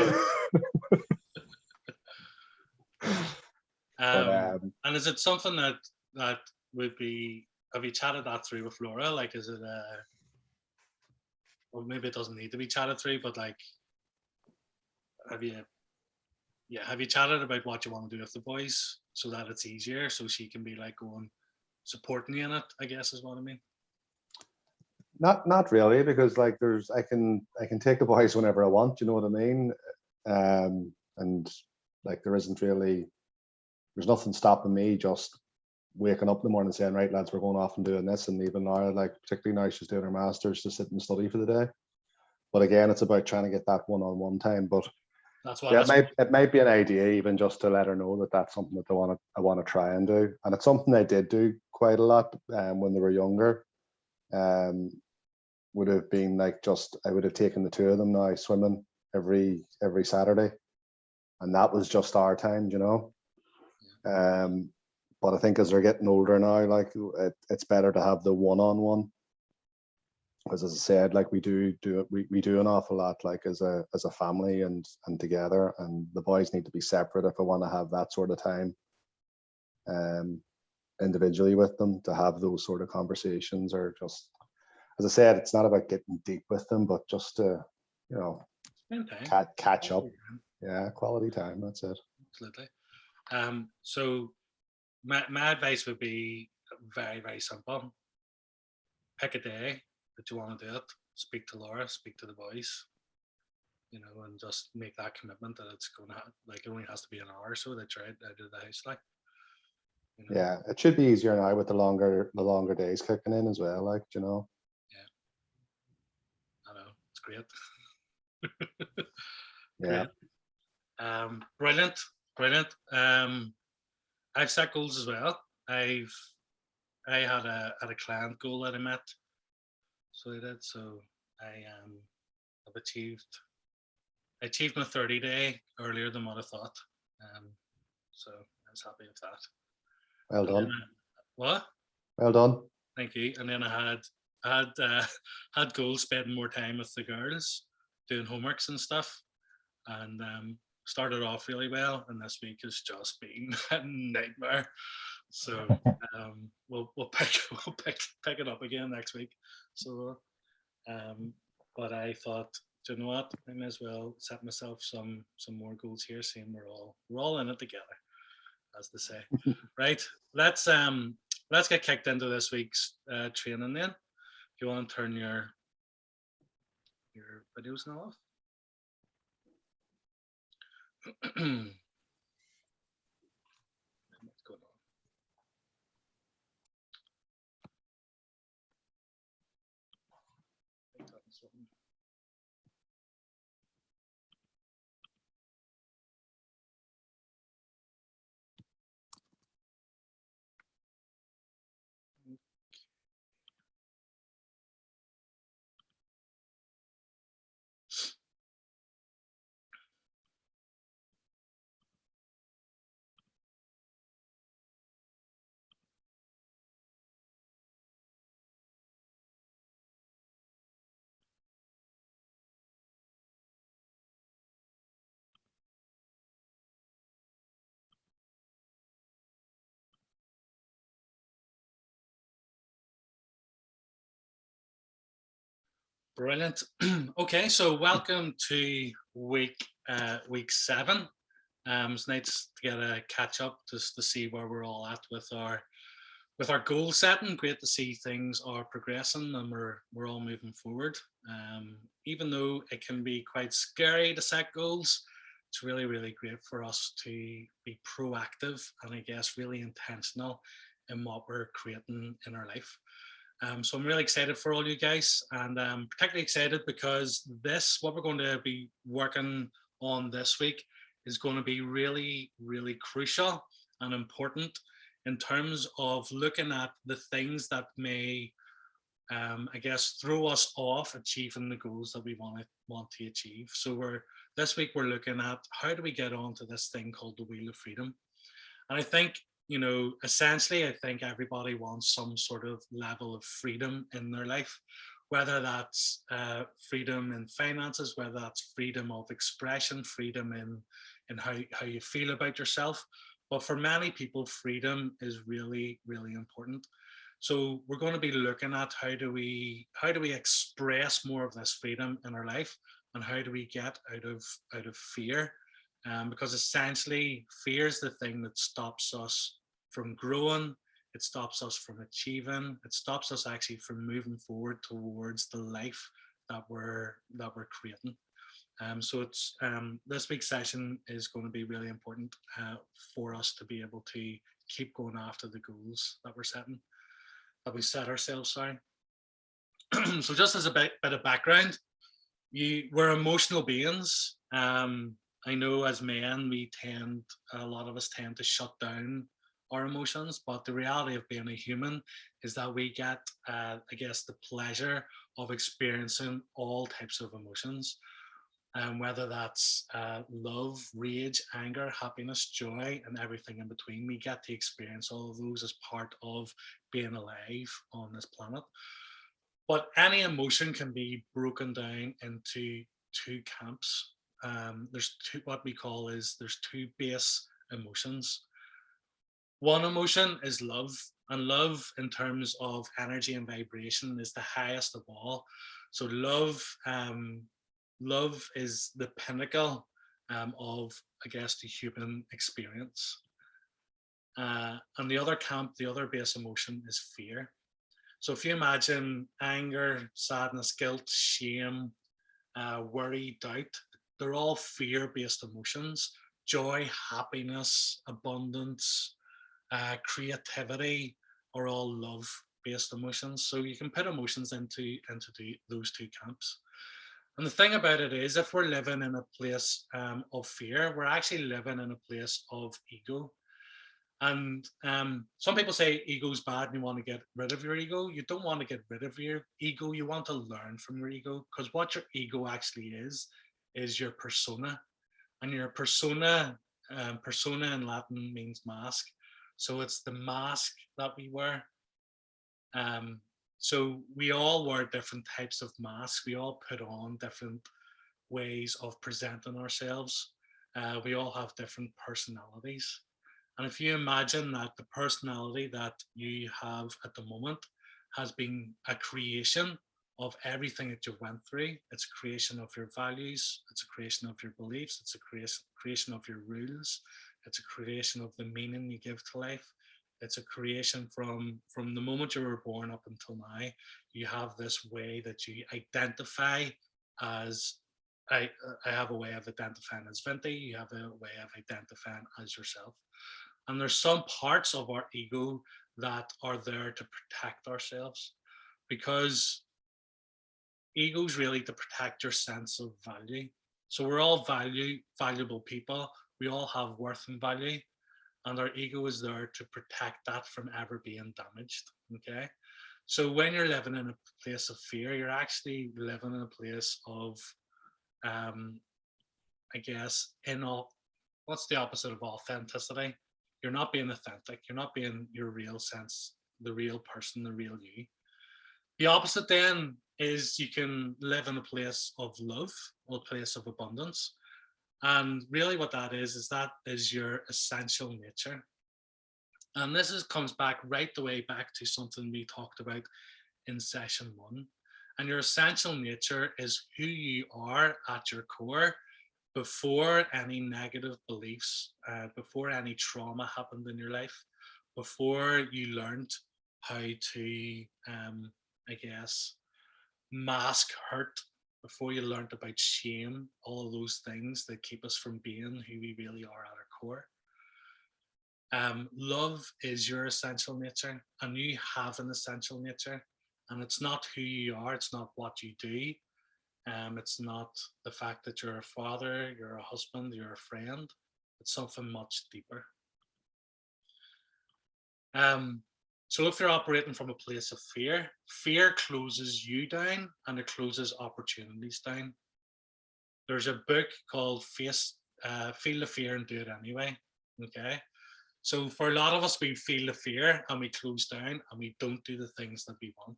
And is it something that would be? Have you chatted that through with Laura? Like, is it well, maybe it doesn't need to be chatted through, but like, have you chatted about what you want to do with the boys so that it's easier, so she can be like going supporting you in it, I guess is what I mean. Not really, because like I can take the boys whenever I want, you know what I mean? And like there's nothing stopping me just waking up in the morning saying, right lads, we're going off and doing this, and even now, like particularly now she's doing her masters, to sit and study for the day. But again, it's about trying to get that one-on-one time. But that's why it might be an idea even just to let her know that that's something that I want to try and do. And it's something I did do quite a lot when they were younger. Would have been like I would have taken the two of them now swimming every Saturday, and that was just our time, you know. But I think as they're getting older now, like it's better to have the one-on-one, because as I said, like we do an awful lot, like as a family and together, and the boys need to be separate if I want to have that sort of time individually with them, to have those sort of conversations, or just, as I said, it's not about getting deep with them, but just to, you know, catch up. Yeah, quality time. That's it. Absolutely. So my advice would be very, very simple. Pick a day that you want to do it. Speak to Laura, speak to the boys, you know, and just make that commitment that it's going to have, like, it only has to be an hour or so that you're out of the house, like. You know? Yeah, it should be easier now with the longer days kicking in as well, like, you know. I know, it's great. Yeah. Great. Brilliant. I've set goals as well. I had a client goal that I met, so I did. So I've achieved my 30-day earlier than what I thought. So I was happy with that. Well done. What? Well done. Thank you. And then I had goals spending more time with the girls, doing homeworks and stuff, and started off really well. And this week has just been a nightmare. So we'll pick it up again next week. So, but I thought, do you know what? I may as well set myself some more goals here, seeing we're all in it together, as they say. Right. Let's get kicked into this week's training then. If you want to turn your videos now off. What's going on? Brilliant. Okay, so welcome to week 7. It's nice to get a catch up just to see where we're all at with our goal setting. Great to see things are progressing and we're all moving forward. Even though it can be quite scary to set goals, it's really, really great for us to be proactive and I guess really intentional in what we're creating in our life. So I'm really excited for all you guys, and I'm particularly excited because what we're going to be working on this week is going to be really, really crucial and important in terms of looking at the things that may, I guess, throw us off achieving the goals that we want to achieve. So this week we're looking at how do we get onto this thing called the Wheel of Freedom. And I think, essentially, I think everybody wants some sort of level of freedom in their life, whether that's freedom in finances, whether that's freedom of expression, freedom in how you feel about yourself. But for many people, freedom is really, really important. So we're going to be looking at how do we express more of this freedom in our life, and how do we get out of fear, because essentially fear is the thing that stops us from growing. It stops us from achieving. It stops us actually from moving forward towards the life that we're creating. So it's this week's session is going to be really important for us to be able to keep going after the goals that we set ourselves. Sorry. So just as a bit of background, we're emotional beings. I know as men, a lot of us tend to shut down our emotions, but the reality of being a human is that we get, I guess, the pleasure of experiencing all types of emotions, whether that's love, rage, anger, happiness, joy, and everything in between. We get to experience all of those as part of being alive on this planet. But any emotion can be broken down into two camps. There's two base emotions. One emotion is love, and love in terms of energy and vibration is the highest of all. So love is the pinnacle of, I guess, the human experience. And the other camp, the other base emotion is fear. So if you imagine anger, sadness, guilt, shame, worry, doubt, they're all fear-based emotions. Joy, happiness, abundance, creativity are all love-based emotions. So you can put emotions into those two camps. And the thing about it is, if we're living in a place of fear, we're actually living in a place of ego. And some people say ego is bad and you want to get rid of your ego. You don't want to get rid of your ego. You want to learn from your ego, because what your ego actually is your persona. And your persona in Latin means mask. So it's the mask that we wear. So we all wear different types of masks. We all put on different ways of presenting ourselves. We all have different personalities. And if you imagine that the personality that you have at the moment has been a creation of everything that you went through, it's a creation of your values, it's a creation of your beliefs, it's a creation of your rules, it's a creation of the meaning you give to life. It's a creation from the moment you were born up until now. You have this way that you identify as, I have a way of identifying as Vinti, you have a way of identifying as yourself. And there's some parts of our ego that are there to protect ourselves, because ego is really to protect your sense of value. So we're all valuable people. We all have worth and value, and our ego is there to protect that from ever being damaged. Okay. So when you're living in a place of fear, you're actually living in a place of, I guess, what's the opposite of authenticity? You're not being authentic. You're not being your real sense, the real person, the real you. The opposite then is you can live in a place of love, or a place of abundance. And really what that is that is your essential nature. And this comes back right the way back to something we talked about in session 1. And your essential nature is who you are at your core, before any negative beliefs, before any trauma happened in your life, before you learned how to, I guess, mask hurt, before you learned about shame, all of those things that keep us from being who we really are at our core. Love is your essential nature, and you have an essential nature, and it's not who you are, it's not what you do. It's not the fact that you're a father, you're a husband, you're a friend. It's something much deeper. So if you're operating from a place of fear, fear closes you down and it closes opportunities down. There's a book called Feel the Fear and Do It Anyway. Okay. So for a lot of us, we feel the fear and we close down and we don't do the things that we want.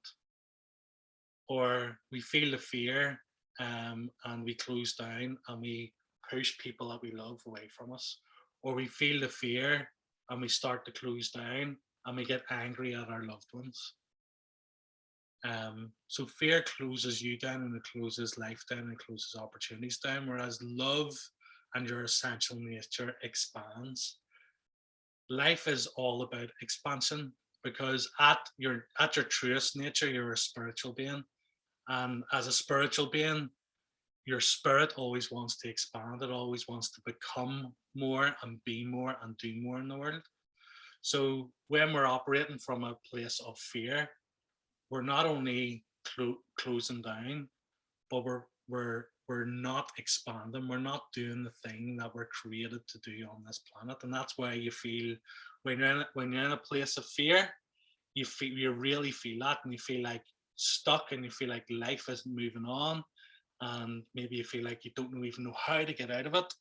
Or we feel the fear and we close down and we push people that we love away from us. Or we feel the fear and we start to close down and we get angry at our loved ones. So fear closes you down and it closes life down and closes opportunities down, whereas love and your essential nature expands. Life is all about expansion because at your truest nature, you're a spiritual being. And as a spiritual being, your spirit always wants to expand. It always wants to become more and be more and do more in the world. So when we're operating from a place of fear, we're not only closing down, but we're not expanding. We're not doing the thing that we're created to do on this planet, and that's why you feel when you're in a place of fear, you really feel that, and you feel like stuck, and you feel like life isn't moving on, and maybe you feel like you don't even know how to get out of it,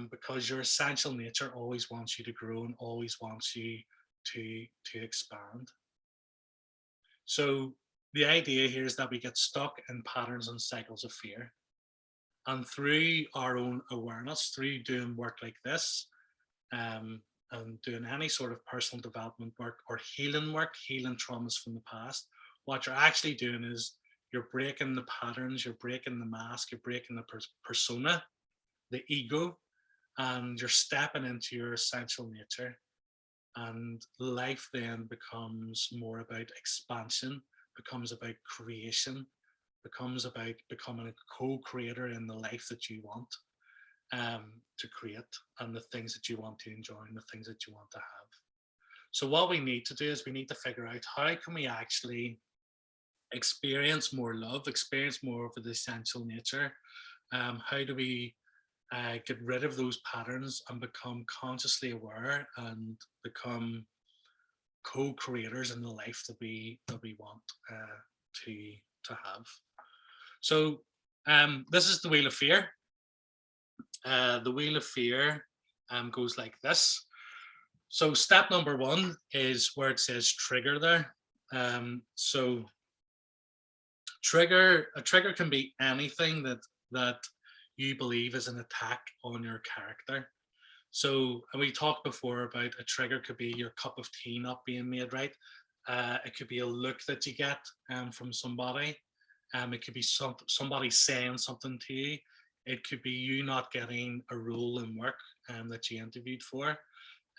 because your essential nature always wants you to grow and always wants you to expand. So the idea here is that we get stuck in patterns and cycles of fear. And through our own awareness, through doing work like this, and doing any sort of personal development work or healing work, healing traumas from the past, what you're actually doing is you're breaking the patterns, you're breaking the mask, you're breaking the persona, the ego, and you're stepping into your essential nature. And life then becomes more about expansion, becomes about creation, becomes about becoming a co-creator in the life that you want to create, and the things that you want to enjoy and the things that you want to have. So what we need to do is we need to figure out how can we actually experience more love, experience more of the essential nature. How do we get rid of those patterns and become consciously aware and become co-creators in the life that we want to have. So this is the Wheel of Fear. The Wheel of Fear goes like this. So step number 1 is where it says trigger there. So a trigger can be anything that you believe is an attack on your character. So, and we talked before about a trigger could be your cup of tea not being made right. It could be a look that you get from somebody. It could be somebody saying something to you. It could be you not getting a role in work that you interviewed for.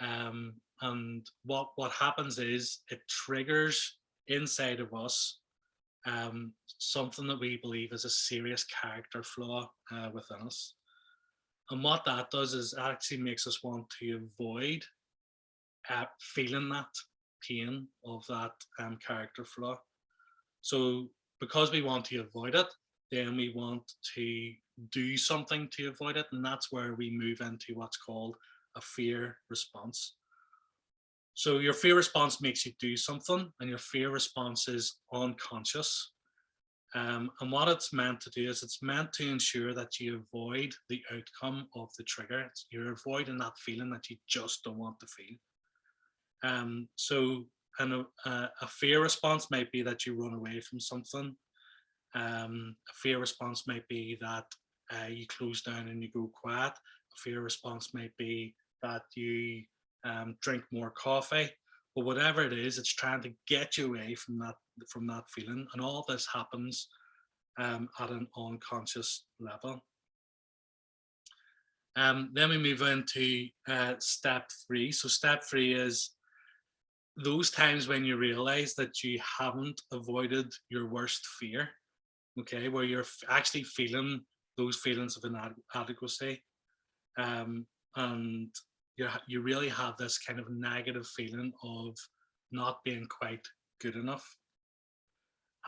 And what happens is it triggers inside of us something that we believe is a serious character flaw within us. And what that does is it actually makes us want to avoid feeling that pain of that character flaw. So because we want to avoid it, then we want to do something to avoid it. And that's where we move into what's called a fear response. So your fear response makes you do something, and your fear response is unconscious. And what it's meant to do is it's meant to ensure that you avoid the outcome of the trigger. You're avoiding that feeling that you just don't want to feel. So a fear response might be that you run away from something. A fear response might be that you close down and you go quiet. A fear response might be that you drink more coffee. But whatever it is, it's trying to get you away from that feeling, and all this happens at an unconscious level. Then we move into step 3. So step 3 is those times when you realize that you haven't avoided your worst fear, okay, where you're actually feeling those feelings of inadequacy, and you really have this kind of negative feeling of not being quite good enough.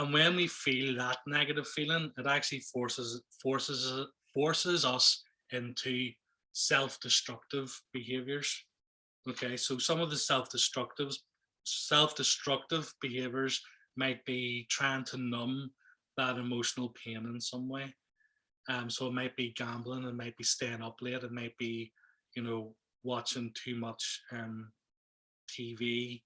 And when we feel that negative feeling, it actually forces us into self-destructive behaviors. Okay, so some of the self-destructive behaviors might be trying to numb that emotional pain in some way. So it might be gambling, it might be staying up late, it might be, watching too much TV.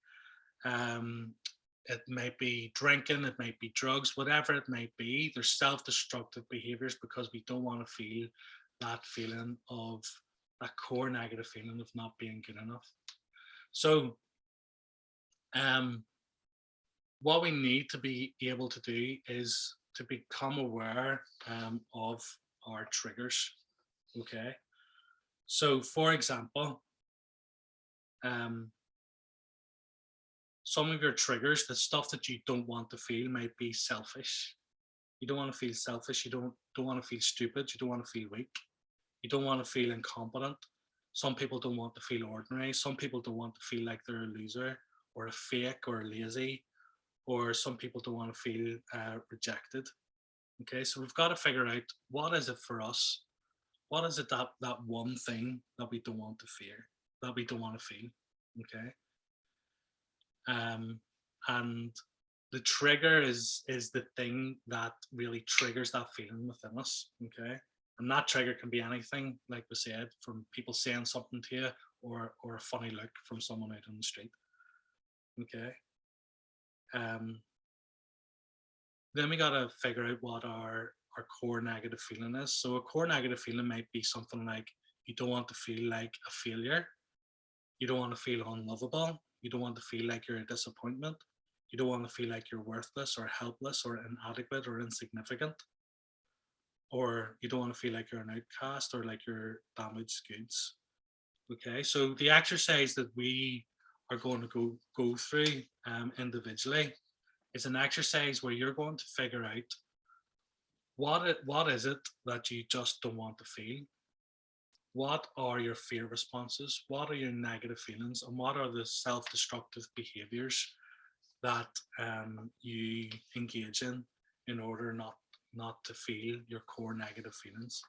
It might be drinking, it might be drugs, whatever it might be. There's self-destructive behaviors because we don't want to feel that feeling of that core negative feeling of not being good enough. So what we need to be able to do is to become aware of our triggers. Okay. So for example, some of your triggers, the stuff that you don't want to feel might be selfish. You don't want to feel selfish. You don't want to feel stupid. You don't want to feel weak. You don't want to feel incompetent. Some people don't want to feel ordinary. Some people don't want to feel like they're a loser or a fake or lazy, or some people don't want to feel rejected. Okay, so we've got to figure out what is it for us. What is it that one thing that we don't want to fear, that we don't want to feel? Okay, and the trigger is the thing that really triggers that feeling within us. Okay, and that trigger can be anything, like we said, from people saying something to you, or a funny look from someone out on the street. Okay. Then we got to figure out what our core negative feeling is. So a core negative feeling might be something like you don't want to feel like a failure. You don't want to feel unlovable. You don't want to feel like you're a disappointment. You don't want to feel like you're worthless or helpless or inadequate or insignificant. Or you don't want to feel like you're an outcast or like you're damaged goods. Okay, so the exercise that we are going to go through individually is an exercise where you're going to figure out what is it that you just don't want to feel. What are your fear responses? What are your negative feelings? And what are the self-destructive behaviors that you engage in order not to feel your core negative feelings?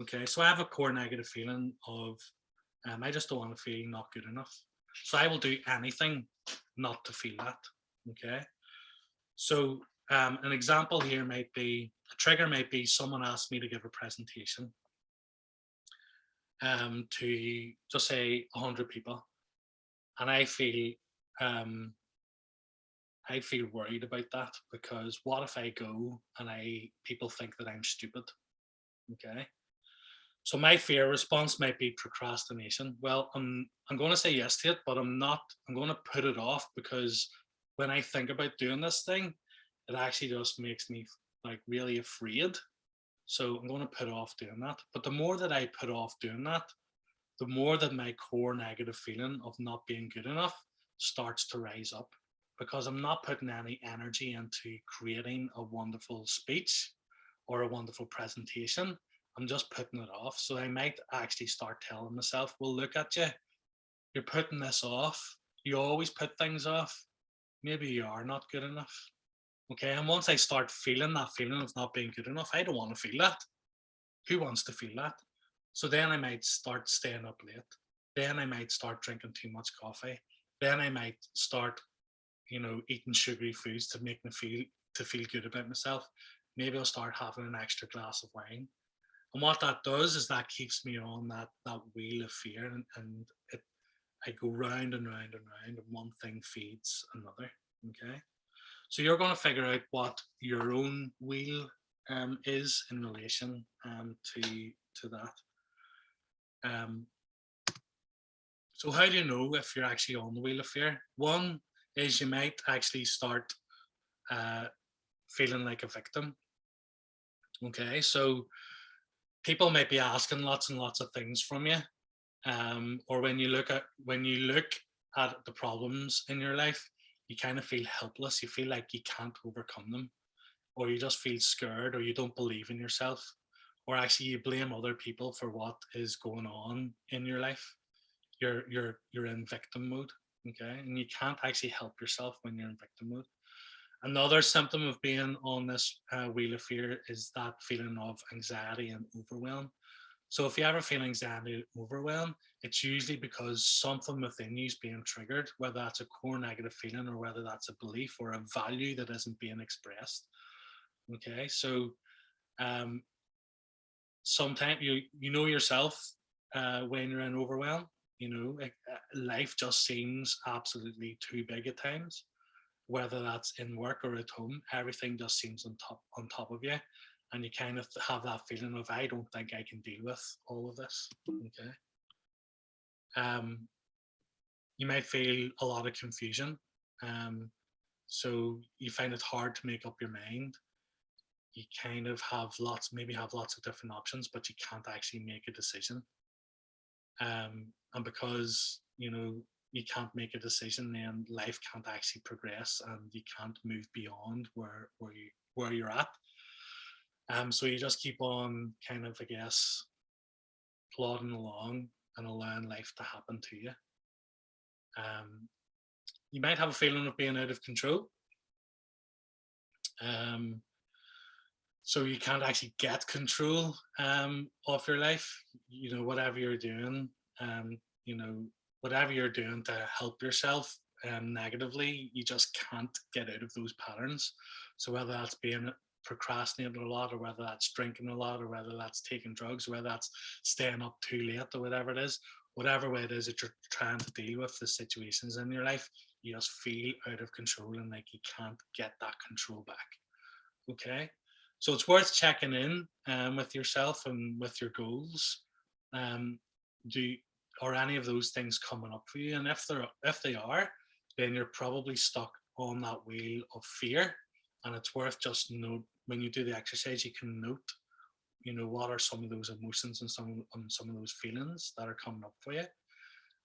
Okay, so I have a core negative feeling of I just don't want to feel not good enough. So I will do anything not to feel that. Okay, so an example here might be, a trigger might be someone asked me to give a presentation to just say 100 people, and I feel worried about that, because what if I go and people think that I'm stupid? Okay, so my fear response might be procrastination. Well, I'm going to say yes to it, but I'm not. I'm going to put it off, because when I think about doing this thing, it actually just makes me like really afraid. So I'm going to put off doing that. But the more that I put off doing that, the more that my core negative feeling of not being good enough starts to rise up, because I'm not putting any energy into creating a wonderful speech or a wonderful presentation. I'm just putting it off. So I might actually start telling myself, well, look at you. You're putting this off. You always put things off. Maybe you are not good enough. Okay. And once I start feeling that feeling of not being good enough, I don't want to feel that. Who wants to feel that? So then I might start staying up late. Then I might start drinking too much coffee. Then I might start, eating sugary foods to make me feel good about myself. Maybe I'll start having an extra glass of wine. And what that does is that keeps me on that wheel of fear, and I go round and round and round, and one thing feeds another. Okay, so you're going to figure out what your own wheel is in relation to that. So how do you know if you're actually on the wheel of fear? One is you might actually start feeling like a victim. Okay, so people might be asking lots and lots of things from you, or when you look at the problems in your life, you kind of feel helpless. You feel like you can't overcome them, or you just feel scared, or you don't believe in yourself, or actually you blame other people for what is going on in your life. You're in victim mode. Okay, and you can't actually help yourself when you're in victim mode. Another symptom of being on this wheel of fear is that feeling of anxiety and overwhelm. So if you ever feel anxiety or overwhelm, it's usually because something within you is being triggered, whether that's a core negative feeling or whether that's a belief or a value that isn't being expressed. Okay, so sometimes you know yourself when you're in overwhelm. Life just seems absolutely too big at times, whether that's in work or at home. Everything just seems on top of you, and you kind of have that feeling of, I don't think I can deal with all of this. Okay. You might feel a lot of confusion. So you find it hard to make up your mind. You kind of maybe have lots of different options, but you can't actually make a decision. And because you can't make a decision, then life can't actually progress, and you can't move beyond where you're at. So you just keep on kind of, I guess, plodding along and allowing life to happen to you. You might have a feeling of being out of control. So you can't actually get control of your life. Whatever you're doing, whatever you're doing to help yourself negatively, you just can't get out of those patterns. So whether that's being procrastinating a lot, or whether that's drinking a lot, or whether that's taking drugs, or whether that's staying up too late, or whatever it is, whatever way it is that you're trying to deal with the situations in your life, you just feel out of control, and like you can't get that control back. Okay. So it's worth checking in with yourself and with your goals. Are any of those things coming up for you? And if they are, then you're probably stuck on that wheel of fear. And it's worth just when you do the exercise, you can note, what are some of those emotions and some of those feelings that are coming up for you.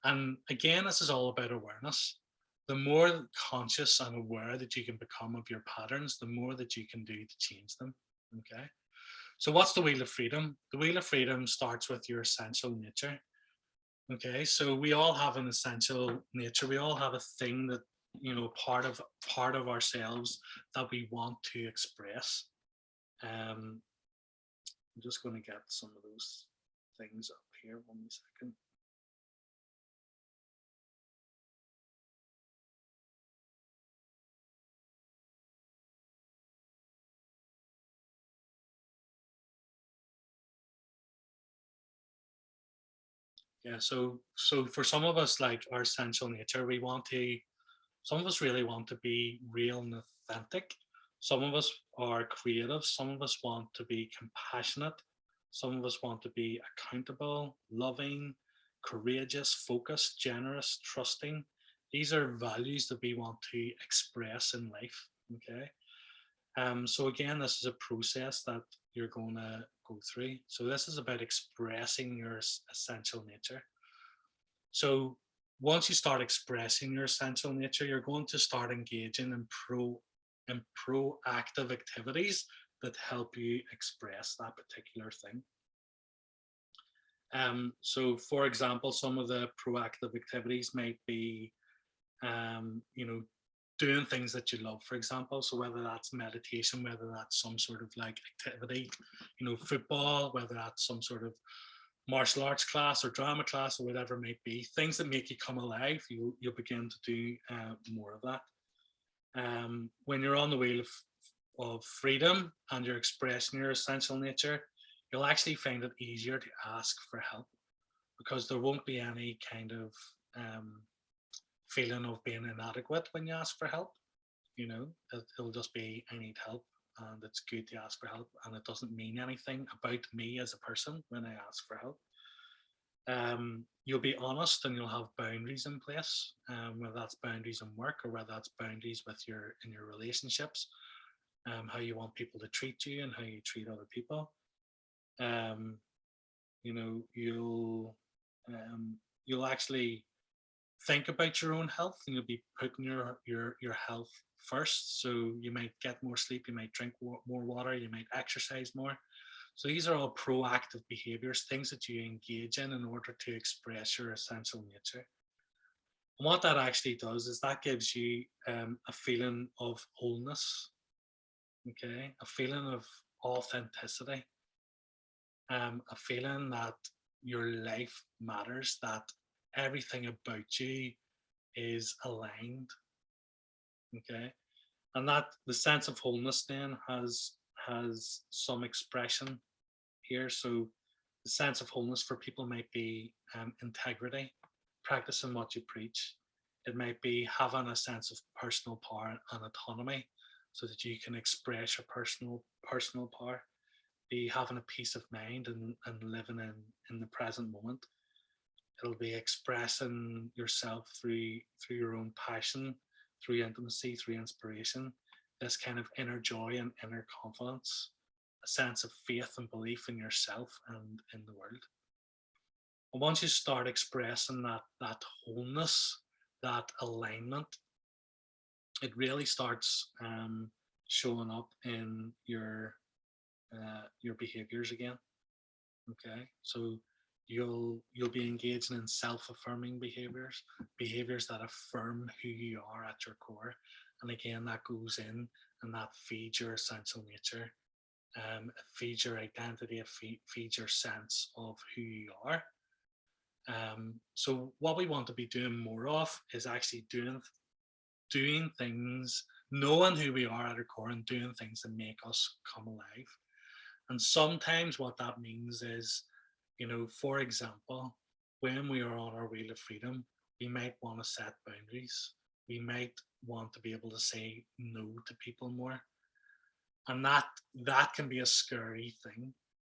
And again, this is all about awareness. The more conscious and aware that you can become of your patterns, the more that you can do to change them. Okay. So what's the Wheel of Freedom? The Wheel of Freedom starts with your essential nature. Okay. So we all have an essential nature. We all have a thing that, part of ourselves that we want to express. I'm just going to get some of those things up here. 1 second. Yeah, so for some of us, like our essential nature, some of us really want to be real and authentic. Some of us are creative. Some of us want to be compassionate. Some of us want to be accountable, loving, courageous, focused, generous, trusting. These are values that we want to express in life. Okay. So again, this is a process that you're going to go through. So this is about expressing your essential nature. So once you start expressing your essential nature, you're going to start engaging in proactive activities that help you express that particular thing. So for example, some of the proactive activities might be, doing things that you love, for example. So whether that's meditation, whether that's some sort of like activity, football, whether that's some sort of martial arts class or drama class or whatever it might be, things that make you come alive, you'll begin to do more of that. When you're on the wheel of freedom and you're expressing your essential nature, you'll actually find it easier to ask for help, because there won't be any kind of feeling of being inadequate when you ask for help. It'll just be, I need help, and it's good to ask for help, and it doesn't mean anything about me as a person when I ask for help. You'll be honest, and you'll have boundaries in place, whether that's boundaries in work or whether that's boundaries in your relationships, how you want people to treat you and how you treat other people. You'll actually think about your own health, and you'll be putting your health first. So you might get more sleep, you might drink more water, you might exercise more. So these are all proactive behaviors, things that you engage in order to express your essential nature. And what that actually does is that gives you a feeling of wholeness, okay, a feeling of authenticity, a feeling that your life matters, that everything about you is aligned. Okay. And that the sense of wholeness then has some expression here. So the sense of wholeness for people might be integrity. practicing what you preach. It might be having a sense of personal power and autonomy so that you can express your personal power. Be having a peace of mind and living in the present moment. It'll be expressing yourself through your own passion, through intimacy, through inspiration, this kind of inner joy and inner confidence, a sense of faith and belief in yourself and in the world. And once you start expressing that wholeness, that alignment, it really starts showing up in your behaviors again. Okay, so you'll be engaging in self-affirming behaviors that affirm who you are at your core, and again that goes in and that feeds your essential nature. It feeds your identity, it feeds your sense of who you are. So what we want to be doing more of is actually doing things, knowing who we are at our core and doing things that make us come alive. And sometimes what that means is, for example, when we are on our wheel of freedom, we might want to set boundaries. We might want to be able to say no to people more. And that can be a scary thing.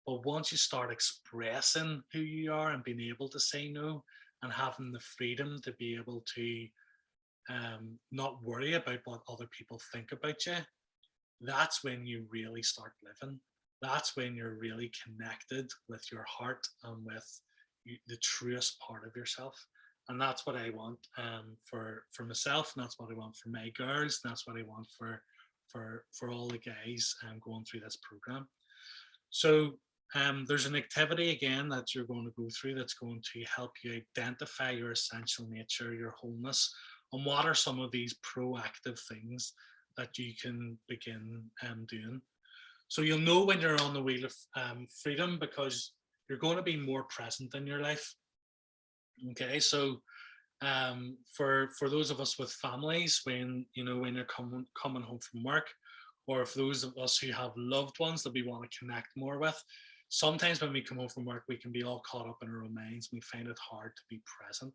But once you start expressing who you are and being able to say no and having the freedom to be able to not worry about what other people think about you, that's when you really start living. That's when you're really connected with your heart and with the truest part of yourself. And that's what I want for myself, and that's what I want for my girls, and that's what I want for all the guys going through this program. So there's an activity again that you're going to go through that's going to help you identify your essential nature, your wholeness, and what are some of these proactive things that you can begin doing. So you'll know when you're on the wheel of freedom because you're going to be more present in your life. Okay, so for those of us with families, when you're coming home from work, or for those of us who have loved ones that we want to connect more with, sometimes when we come home from work, we can be all caught up in our own minds. We find it hard to be present.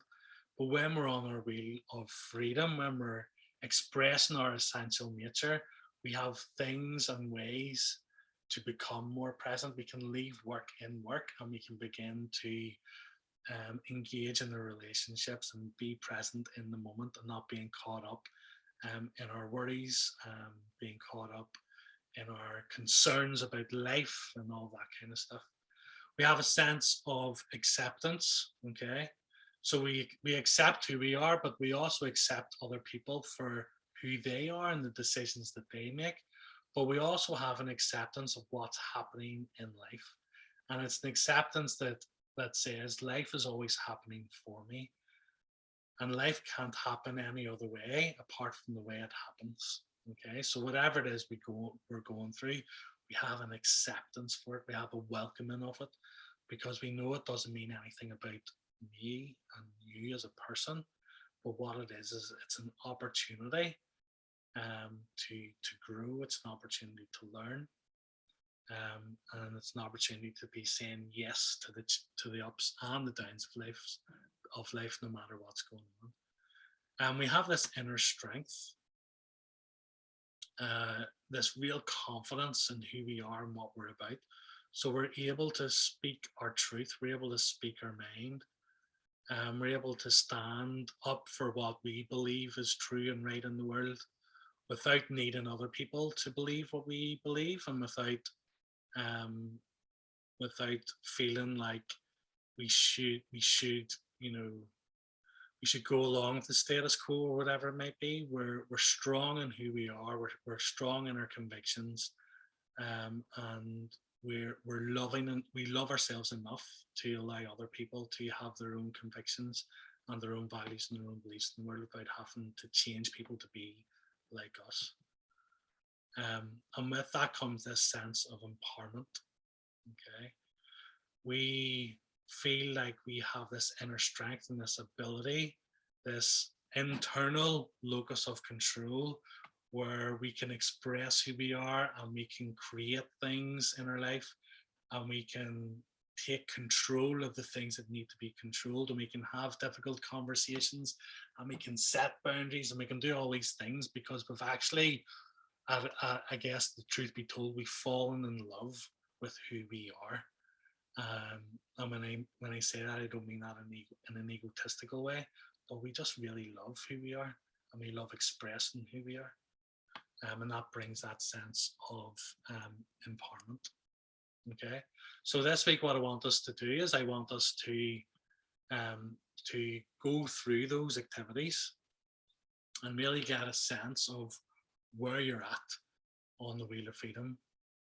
But when we're on our wheel of freedom, when we're expressing our essential nature, we have things and ways to become more present. We can leave work in work and we can begin to engage in the relationships and be present in the moment and not being caught up in our worries, being caught up in our concerns about life and all that kind of stuff. We have a sense of acceptance, okay? So we accept who we are, but we also accept other people for who they are and the decisions that they make. But we also have an acceptance of what's happening in life. And it's an acceptance that says life is always happening for me. And life can't happen any other way apart from the way it happens. Okay, so whatever it is we're going through, we have an acceptance for it. We have a welcoming of it because we know it doesn't mean anything about me and you as a person. But what it is it's an opportunity to grow. It's an opportunity to learn, and it's an opportunity to be saying yes to the ups and the downs of life, no matter what's going on. And we have this inner strength, this real confidence in who we are and what we're about. So we're able to speak our truth. We're able to speak our mind. We're able to stand up for what we believe is true and right in the world, without needing other people to believe what we believe, and without feeling like we should go along with the status quo or whatever it might be. We're strong in who we are. We're strong in our convictions, and we're loving, and we love ourselves enough to allow other people to have their own convictions and their own values and their own beliefs in the world without having to change people to be like us. And with that comes this sense of empowerment. Okay, we feel like we have this inner strength and this ability, this internal locus of control, where we can express who we are and we can create things in our life, and we can take control of the things that need to be controlled, and we can have difficult conversations, and we can set boundaries, and we can do all these things because we've actually, I guess the truth be told, we've fallen in love with who we are. And when I say that, I don't mean that in an egotistical way, but we just really love who we are, and we love expressing who we are. And that brings that sense of empowerment. Okay, so this week what I want us to do is I want us to go through those activities and really get a sense of where you're at on the wheel of freedom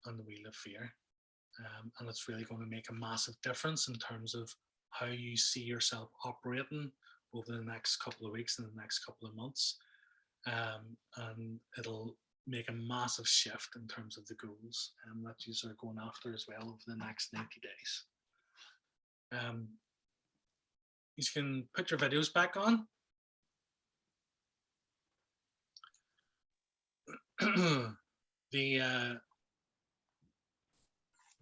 and the wheel of fear. And it's really going to make a massive difference in terms of how you see yourself operating over the next couple of weeks and the next couple of months. And it'll make a massive shift in terms of the goals that you are going after as well over the next 90 days. You can put your videos back on.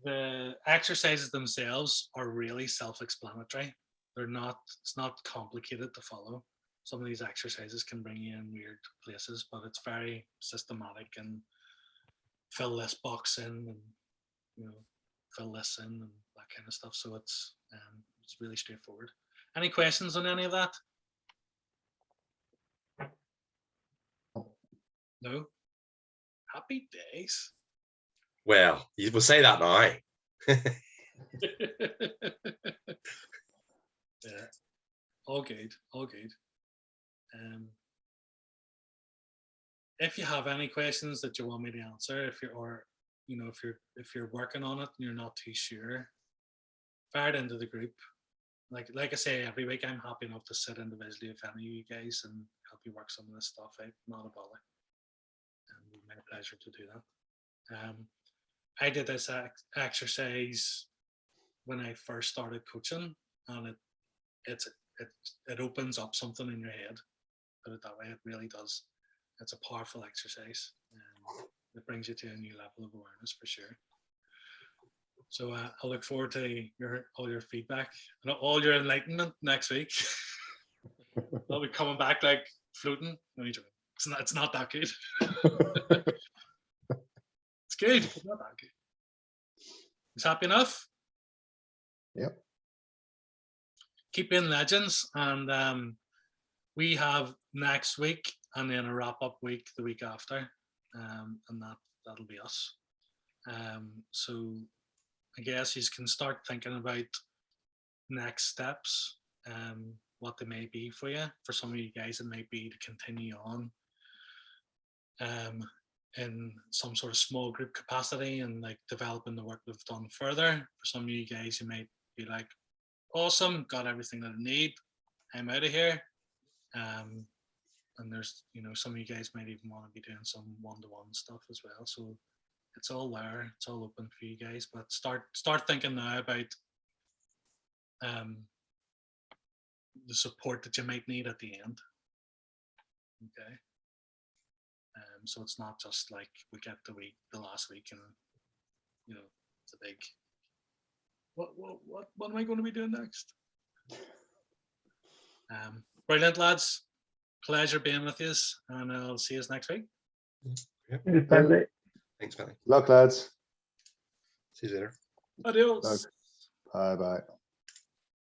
The exercises themselves are really self-explanatory. It's not complicated to follow. Some of these exercises can bring you in weird places, but it's very systematic, and fill this box in, and fill this in, and that kind of stuff. So it's really straightforward. Any questions on any of that? No? Happy days. Well, you will say that now. Yeah, all good. If you have any questions that you want me to answer, if you're working on it and you're not too sure, fire it into the group. Like I say every week, I'm happy enough to sit individually with any of you guys and help you work some of this stuff out. Not a bother. And it's my pleasure to do that. I did this exercise when I first started coaching, and it opens up something in your head. Put it that way, it really does. It's a powerful exercise. It brings you to a new level of awareness for sure. So I look forward to all your feedback and all your enlightenment next week. I'll be coming back like floating. It's not that good. It's good. It's not that good. It's happy enough. Yep. Keep being legends, and we have next week and then a wrap-up week the week after, and that'll be us. So I guess you can start thinking about next steps, what they may be for you. For some of you guys, it might be to continue on in some sort of small group capacity and like developing the work we've done further. For some of you guys, you might be like, awesome, got everything that I need, I'm out of here. And there's, some of you guys might even want to be doing some one-to-one stuff as well. So it's all there, it's all open for you guys, but start thinking now about the support that you might need at the end. Okay. So it's not just like we get the last week and it's a big what am I going to be doing next? Brilliant, lads. Pleasure being with you, and I'll see you next week. Yep. Thanks, Benny. Luck, lads. See you later. Adios. Bye bye.